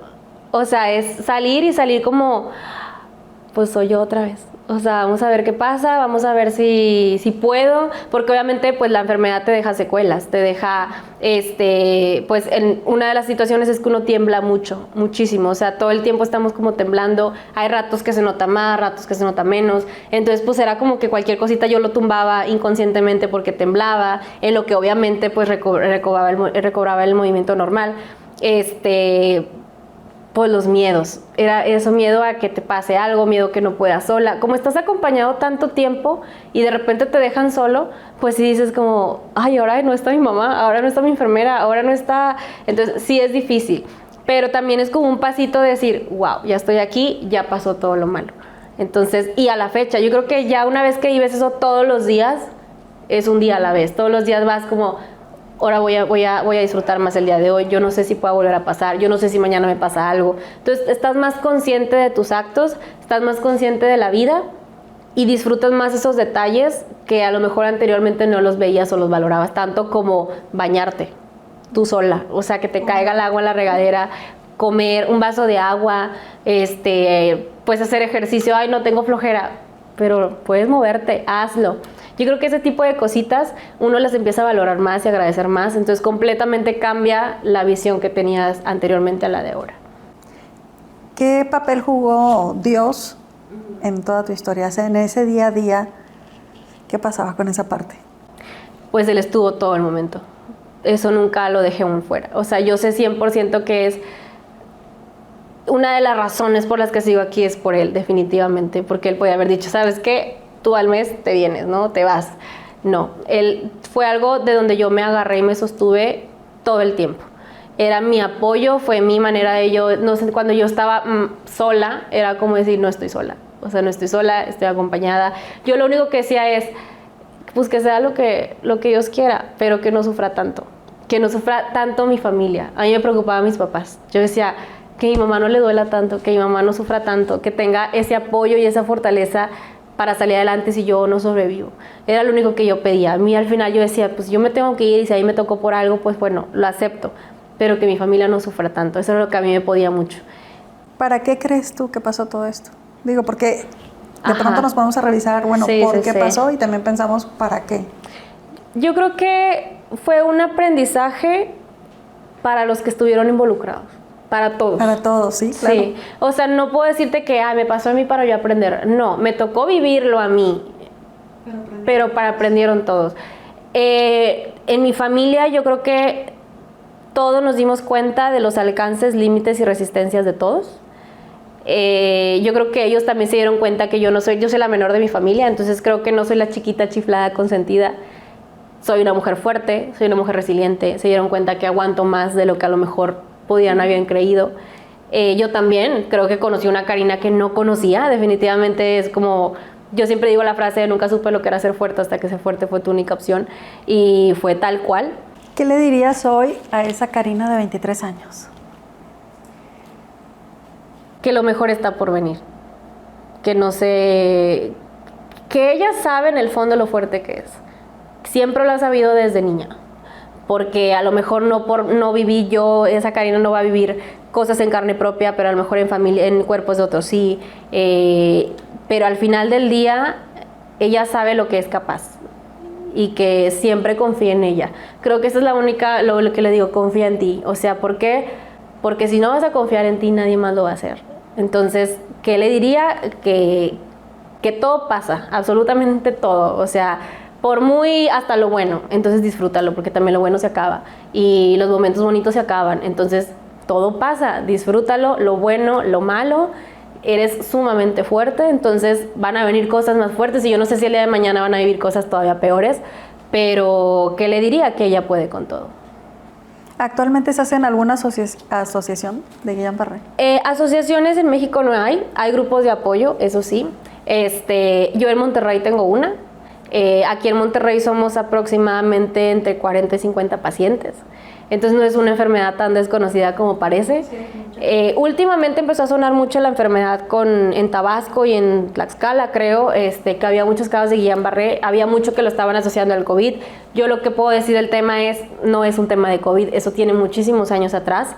O sea, es salir y salir como, pues soy yo otra vez. O sea, vamos a ver qué pasa, vamos a ver si puedo, porque obviamente pues la enfermedad te deja secuelas, te deja, pues en una de las situaciones es que uno tiembla mucho, muchísimo, o sea, todo el tiempo estamos como temblando, hay ratos que se nota más, ratos que se nota menos, entonces pues era como que cualquier cosita yo lo tumbaba inconscientemente porque temblaba, en lo que obviamente pues recobraba el movimiento normal, pues los miedos, era eso, miedo a que te pase algo, miedo que no puedas sola, como estás acompañado tanto tiempo y de repente te dejan solo, pues sí dices como, ay, ahora no está mi mamá, ahora no está mi enfermera, ahora no está, entonces sí es difícil, pero también es como un pasito de decir, wow, ya estoy aquí, ya pasó todo lo malo, entonces, y a la fecha, yo creo que ya una vez que vives eso todos los días, es un día a la vez, todos los días vas como, ahora voy a disfrutar más el día de hoy, yo no sé si pueda volver a pasar, yo no sé si mañana me pasa algo. Entonces estás más consciente de tus actos, estás más consciente de la vida y disfrutas más esos detalles que a lo mejor anteriormente no los veías o los valorabas tanto, como bañarte tú sola, o sea, que te caiga el agua en la regadera, comer un vaso de agua, pues hacer ejercicio, ay, no tengo flojera, pero puedes moverte, hazlo. Yo creo que ese tipo de cositas uno las empieza a valorar más y agradecer más, entonces completamente cambia la visión que tenías anteriormente a la de ahora. ¿Qué papel jugó Dios en toda tu historia? O sea, en ese día a día, ¿qué pasaba con esa parte? Pues Él estuvo todo el momento. Eso nunca lo dejé aún fuera. O sea, yo sé 100% que es una de las razones por las que sigo aquí es por Él, definitivamente, porque Él podía haber dicho, ¿sabes qué? Tú al mes te vienes, ¿no? Te vas. No, Él fue algo de donde yo me agarré y me sostuve todo el tiempo. Era mi apoyo, fue mi manera de yo, no sé, cuando yo estaba sola, era como decir, no estoy sola. O sea, no estoy sola, estoy acompañada. Yo lo único que decía es, pues que sea lo que Dios quiera, pero que no sufra tanto. Que no sufra tanto mi familia. A mí me preocupaba mis papás. Yo decía, que mi mamá no le duela tanto, que mi mamá no sufra tanto, que tenga ese apoyo y esa fortaleza para salir adelante si yo no sobrevivo. Era lo único que yo pedía. A mí al final yo decía, pues yo me tengo que ir y si ahí me tocó por algo, pues bueno, lo acepto. Pero que mi familia no sufra tanto. Eso es lo que a mí me podía mucho. ¿Para qué crees tú que pasó todo esto? Digo, porque de pronto nos ponemos a revisar, bueno, sí, ¿por sí, qué sí. pasó? Y también pensamos, ¿para qué? Yo creo que fue un aprendizaje para los que estuvieron involucrados. Para todos. Para todos, sí, claro. Sí, o sea, no puedo decirte que me pasó a mí para yo aprender. No, me tocó vivirlo a mí, pero aprendieron todos. En mi familia yo creo que todos nos dimos cuenta de los alcances, límites y resistencias de todos. Yo creo que ellos también se dieron cuenta que yo soy la menor de mi familia, entonces creo que no soy la chiquita chiflada consentida. Soy una mujer fuerte, soy una mujer resiliente. Se dieron cuenta que aguanto más de lo que a lo mejor habían creído. Yo también creo que conocí una Karina que no conocía. Definitivamente es como, yo siempre digo la frase de nunca supe lo que era ser fuerte hasta que ser fuerte fue tu única opción, y fue tal cual. ¿Qué le dirías hoy a esa Karina de 23 años? Que lo mejor está por venir, que no sé, que ella sabe en el fondo lo fuerte que es. Siempre lo ha sabido desde niña, porque a lo mejor no viví yo, esa Karina no va a vivir cosas en carne propia, pero a lo mejor en familia, en cuerpos de otros sí, pero al final del día ella sabe lo que es capaz y que siempre confía en ella. Creo que esa es la única, lo que le digo, confía en ti. O sea, ¿por qué? Porque si no vas a confiar en ti, nadie más lo va a hacer. Entonces, ¿qué le diría? Que todo pasa, absolutamente todo, o sea, por muy hasta lo bueno, entonces disfrútalo, porque también lo bueno se acaba y los momentos bonitos se acaban, entonces todo pasa, disfrútalo, lo bueno, lo malo, eres sumamente fuerte, entonces van a venir cosas más fuertes y yo no sé si el día de mañana van a vivir cosas todavía peores, pero ¿qué le diría? Que ella puede con todo. ¿Actualmente se hace en alguna asociación de Guillain-Barré? Asociaciones en México no hay grupos de apoyo, eso sí. Yo en Monterrey tengo una. Aquí en Monterrey somos aproximadamente entre 40 y 50 pacientes. Entonces no es una enfermedad tan desconocida como parece. Últimamente empezó a sonar mucho la enfermedad en Tabasco y en Tlaxcala, creo, que había muchos casos de Guillain-Barré, había mucho que lo estaban asociando al COVID. Yo lo que puedo decir del tema no es un tema de COVID, eso tiene muchísimos años atrás.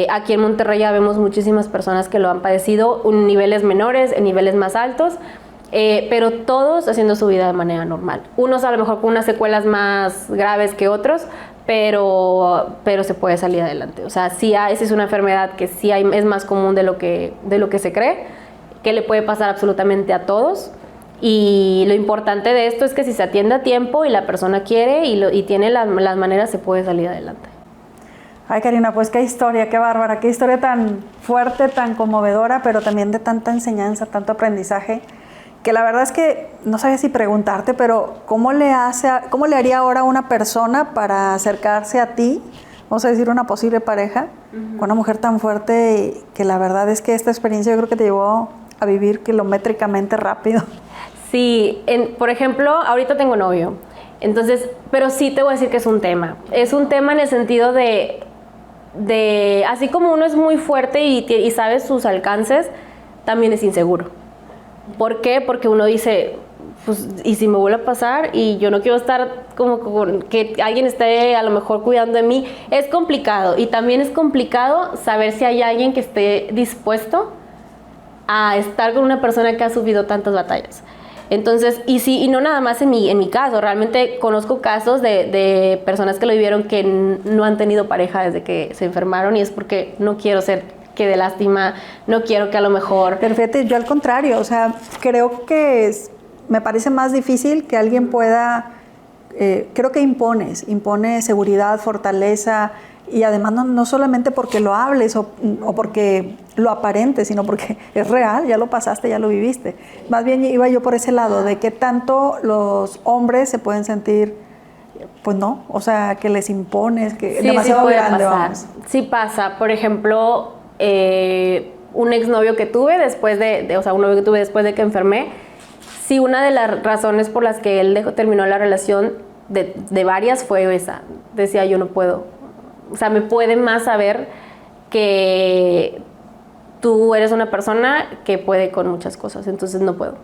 Aquí en Monterrey ya vemos muchísimas personas que lo han padecido, en niveles menores, en niveles más altos, pero todos haciendo su vida de manera normal. Unos a lo mejor con unas secuelas más graves que otros, pero se puede salir adelante. O sea, sí es una enfermedad que sí es más común de lo que se cree, que le puede pasar absolutamente a todos. Y lo importante de esto es que si se atiende a tiempo y la persona quiere y tiene las maneras, se puede salir adelante. Ay, Karina, pues qué historia, qué bárbara, qué historia tan fuerte, tan conmovedora, pero también de tanta enseñanza, tanto aprendizaje, que la verdad es que no sabía si preguntarte, pero ¿cómo le haría ahora una persona para acercarse a ti, vamos a decir una posible pareja, con una mujer tan fuerte, que la verdad es que esta experiencia yo creo que te llevó a vivir kilométricamente rápido? Sí, por ejemplo, ahorita tengo novio, entonces, pero sí te voy a decir que es un tema. Es un tema en el sentido de así como uno es muy fuerte y sabe sus alcances, también es inseguro. ¿Por qué? Porque uno dice, pues, ¿y si me vuelve a pasar? Y yo no quiero estar como que alguien esté a lo mejor cuidando de mí. Es complicado, y también es complicado saber si hay alguien que esté dispuesto a estar con una persona que ha subido tantas batallas. Entonces, y no nada más en mi caso, realmente conozco casos de personas que lo vivieron que no han tenido pareja desde que se enfermaron, y es porque no quiero ser que de lástima, no quiero que a lo mejor... Pero fíjate, yo al contrario, o sea, creo que me parece más difícil que alguien pueda, creo que impone seguridad, fortaleza, y además no solamente porque lo hables o porque lo aparentes, sino porque es real, ya lo pasaste, ya lo viviste. Más bien iba yo por ese lado, de que tanto los hombres se pueden sentir, pues no, o sea, que les impones, que sí, demasiado sí puede grande, pasar. vamos. Sí pasa, por ejemplo, un exnovio que tuve después un novio que tuve después de que enfermé, sí, una de las razones por las que él terminó la relación de varias fue esa. Decía, yo no puedo. O sea, me puede más saber que tú eres una persona que puede con muchas cosas, entonces no puedo.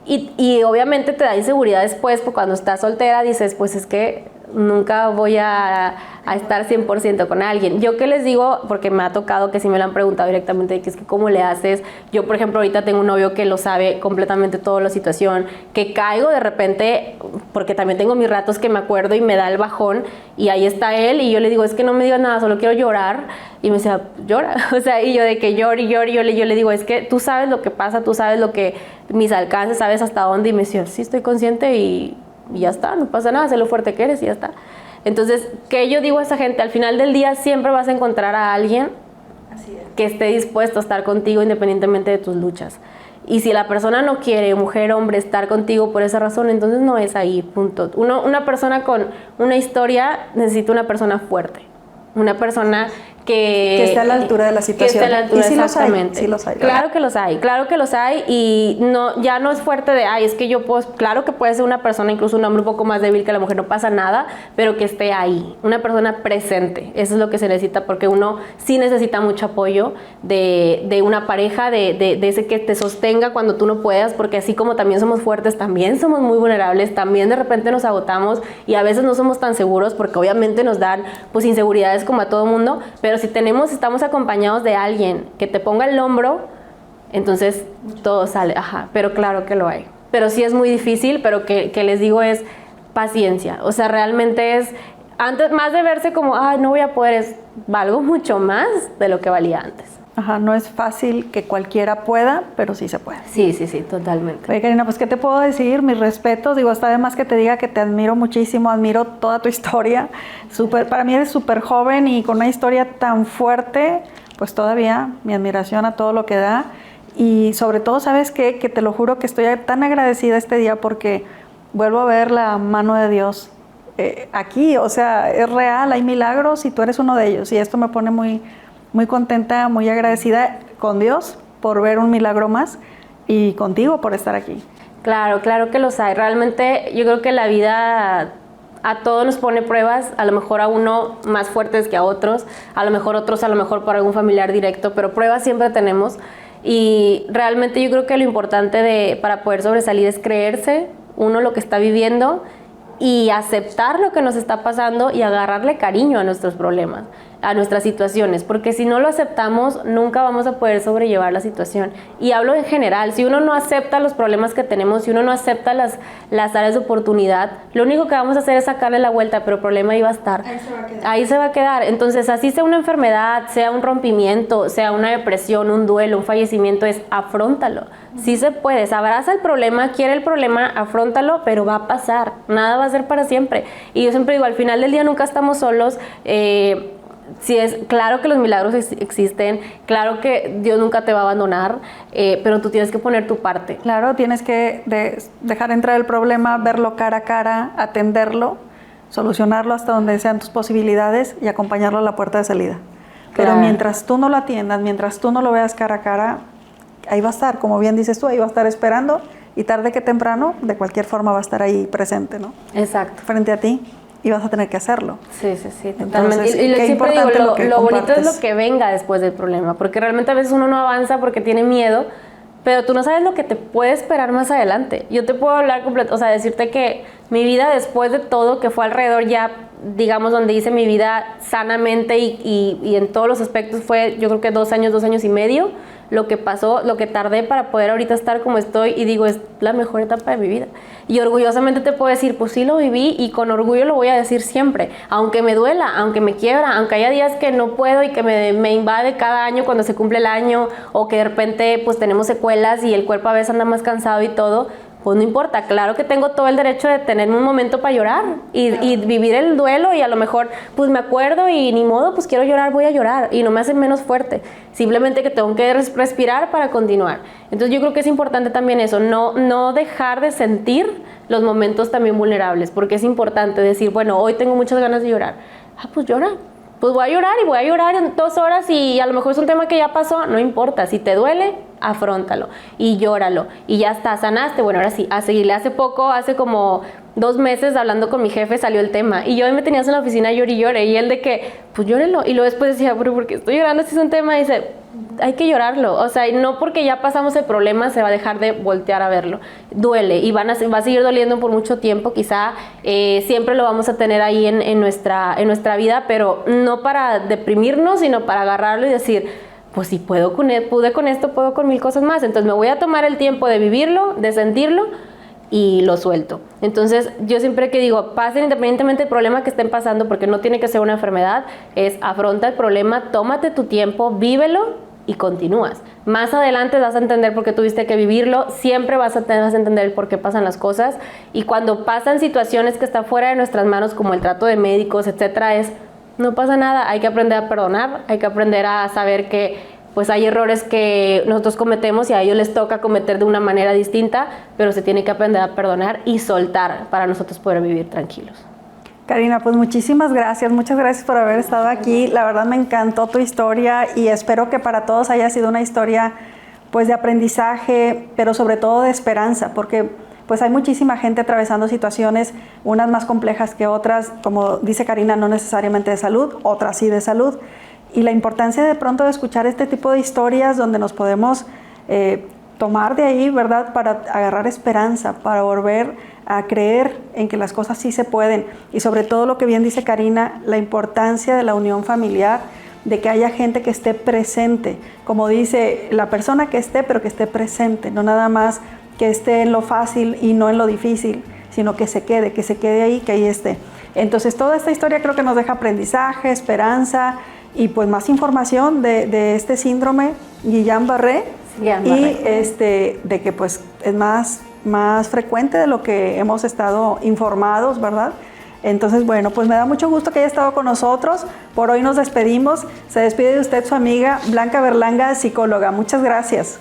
Y obviamente te da inseguridad después, porque cuando estás soltera dices, pues es que nunca voy a estar 100% con alguien. Yo qué les digo, porque me ha tocado que sí me lo han preguntado directamente, que es que cómo le haces. Yo, por ejemplo, ahorita tengo un novio que lo sabe completamente toda la situación, que caigo de repente, porque también tengo mis ratos que me acuerdo y me da el bajón, y ahí está él, y yo le digo, es que no me digas nada, solo quiero llorar, y me decía, llora, o sea, y yo de que llore, yo le digo, es que tú sabes lo que pasa, tú sabes lo que mis alcances, sabes hasta dónde, y me decía, sí, estoy consciente, y ya está, no pasa nada, sé lo fuerte que eres y ya está. Entonces, ¿qué yo digo a esa gente? Al final del día siempre vas a encontrar a alguien que esté dispuesto a estar contigo independientemente de tus luchas. Y si la persona no quiere, mujer, hombre, estar contigo por esa razón, entonces no es ahí, punto. Una persona con una historia necesita una persona fuerte. Una persona que esté a la altura de la situación. Que esté a la altura, y sí exactamente. Sí los hay. Claro que los hay, y ya no es fuerte de, es que yo puedo, claro que puede ser una persona, incluso un hombre un poco más débil que la mujer, no pasa nada, pero que esté ahí, una persona presente, eso es lo que se necesita, porque uno sí necesita mucho apoyo de una pareja, de ese que te sostenga cuando tú no puedas, porque así como también somos fuertes, también somos muy vulnerables, también de repente nos agotamos, y a veces no somos tan seguros, porque obviamente nos dan pues inseguridades como a todo mundo, pero si estamos acompañados de alguien que te ponga el hombro, entonces todo sale, pero claro que lo hay. Pero sí es muy difícil, pero que les digo es paciencia. O sea, realmente es, antes, más de verse como, no voy a poder, valgo mucho más de lo que valía antes. No es fácil que cualquiera pueda, pero sí se puede. Sí, totalmente. Oye, Karina, pues ¿qué te puedo decir? Mis respetos, digo, está de más que te diga que te admiro muchísimo, admiro toda tu historia. Para mí eres súper joven y con una historia tan fuerte, pues todavía mi admiración a todo lo que da. Y sobre todo, ¿sabes qué? Que te lo juro que estoy tan agradecida este día porque vuelvo a ver la mano de Dios aquí. O sea, es real, hay milagros y tú eres uno de ellos. Y esto me pone muy contenta, muy agradecida con Dios por ver un milagro más y contigo por estar aquí. Claro que los hay. Realmente yo creo que la vida a todos nos pone pruebas, a lo mejor a uno más fuertes que a otros, a lo mejor otros, a lo mejor por algún familiar directo, pero pruebas siempre tenemos. Y realmente yo creo que lo importante para poder sobresalir es creerse uno lo que está viviendo y aceptar lo que nos está pasando y agarrarle cariño a nuestros problemas. a nuestras situaciones, porque si no lo aceptamos, nunca vamos a poder sobrellevar la situación. Y hablo en general, si uno no acepta los problemas que tenemos, si uno no acepta las áreas de oportunidad, lo único que vamos a hacer es sacarle la vuelta, pero el problema ahí va a estar. Ahí se va a quedar. Ahí se va a quedar. Entonces, así sea una enfermedad, sea un rompimiento, sea una depresión, un duelo, un fallecimiento, es afróntalo. Sí se puede, abraza el problema, quiere el problema, afróntalo, pero va a pasar, nada va a ser para siempre. Y yo siempre digo, al final del día nunca estamos solos. Sí, claro que los milagros existen, claro que Dios nunca te va a abandonar, pero tú tienes que poner tu parte. Claro, tienes que dejar entrar el problema, verlo cara a cara, atenderlo, solucionarlo hasta donde sean tus posibilidades y acompañarlo a la puerta de salida. Pero mientras tú no lo atiendas, mientras tú no lo veas cara a cara, ahí va a estar, como bien dices tú, ahí va a estar esperando y tarde que temprano, de cualquier forma va a estar ahí presente, ¿no? Exacto. Frente a ti. Y vas a tener que hacerlo. Sí, totalmente. Entonces, y siempre digo, lo bonito es lo que venga después del problema, porque realmente a veces uno no avanza porque tiene miedo, pero tú no sabes lo que te puede esperar más adelante. Yo te puedo hablar completo, o sea, decirte que mi vida después de todo, que fue alrededor ya, digamos, donde hice mi vida sanamente y en todos los aspectos fue, yo creo que 2 años y medio, lo que pasó, lo que tardé para poder ahorita estar como estoy, y digo, es la mejor etapa de mi vida. Y orgullosamente te puedo decir, pues sí lo viví, y con orgullo lo voy a decir siempre, aunque me duela, aunque me quiebra, aunque haya días que no puedo y que me invade cada año cuando se cumple el año, o que de repente pues tenemos secuelas y el cuerpo a veces anda más cansado y todo, pues no importa, claro que tengo todo el derecho de tenerme un momento para llorar y vivir el duelo, y a lo mejor pues me acuerdo y ni modo, pues quiero llorar, voy a llorar, y no me hace menos fuerte, simplemente que tengo que respirar para continuar. Entonces yo creo que es importante también eso, no dejar de sentir los momentos también vulnerables, porque es importante decir, bueno, hoy tengo muchas ganas de llorar, pues llora. Pues voy a llorar en 2 horas, y a lo mejor es un tema que ya pasó, no importa, si te duele, afróntalo y llóralo y ya está, sanaste, bueno, ahora sí, a seguirle. Hace como 2 meses hablando con mi jefe salió el tema, y yo me tenías en la oficina lloré y lloré, y él de que, pues llórelo, y luego después decía, pero ¿por qué estoy llorando si es un tema? Y dice, hay que llorarlo, o sea, y no porque ya pasamos el problema se va a dejar de voltear a verlo, duele y va a seguir doliendo por mucho tiempo, quizá siempre lo vamos a tener ahí en nuestra vida, pero no para deprimirnos, sino para agarrarlo y decir, pues si pude con esto, puedo con 1000 cosas más, entonces me voy a tomar el tiempo de vivirlo, de sentirlo, y lo suelto. Entonces yo siempre que digo, pasen independientemente del problema que estén pasando, porque no tiene que ser una enfermedad, es afronta el problema, tómate tu tiempo, vívelo y continúas. Más adelante vas a entender por qué tuviste que vivirlo, siempre vas a entender por qué pasan las cosas, y cuando pasan situaciones que están fuera de nuestras manos, como el trato de médicos, etcétera, no pasa nada, hay que aprender a perdonar, hay que aprender a saber que pues hay errores que nosotros cometemos y a ellos les toca cometer de una manera distinta, pero se tiene que aprender a perdonar y soltar para nosotros poder vivir tranquilos. Karina, pues muchísimas gracias, muchas gracias por haber estado aquí. La verdad me encantó tu historia, y espero que para todos haya sido una historia pues de aprendizaje, pero sobre todo de esperanza, porque pues hay muchísima gente atravesando situaciones, unas más complejas que otras, como dice Karina, no necesariamente de salud, otras sí de salud. Y la importancia de pronto de escuchar este tipo de historias donde nos podemos tomar de ahí, ¿verdad? Para agarrar esperanza, para volver a creer en que las cosas sí se pueden. Y sobre todo lo que bien dice Karina, la importancia de la unión familiar, de que haya gente que esté presente. Como dice, la persona que esté, pero que esté presente, no nada más que esté en lo fácil y no en lo difícil, sino que se quede ahí, que ahí esté. Entonces toda esta historia creo que nos deja aprendizaje, esperanza, y pues más información de este síndrome Guillain-Barré, y de que pues es más frecuente de lo que hemos estado informados, ¿verdad? Entonces, bueno, pues me da mucho gusto que haya estado con nosotros. Por hoy nos despedimos. Se despide de usted su amiga Blanca Berlanga, psicóloga. Muchas gracias.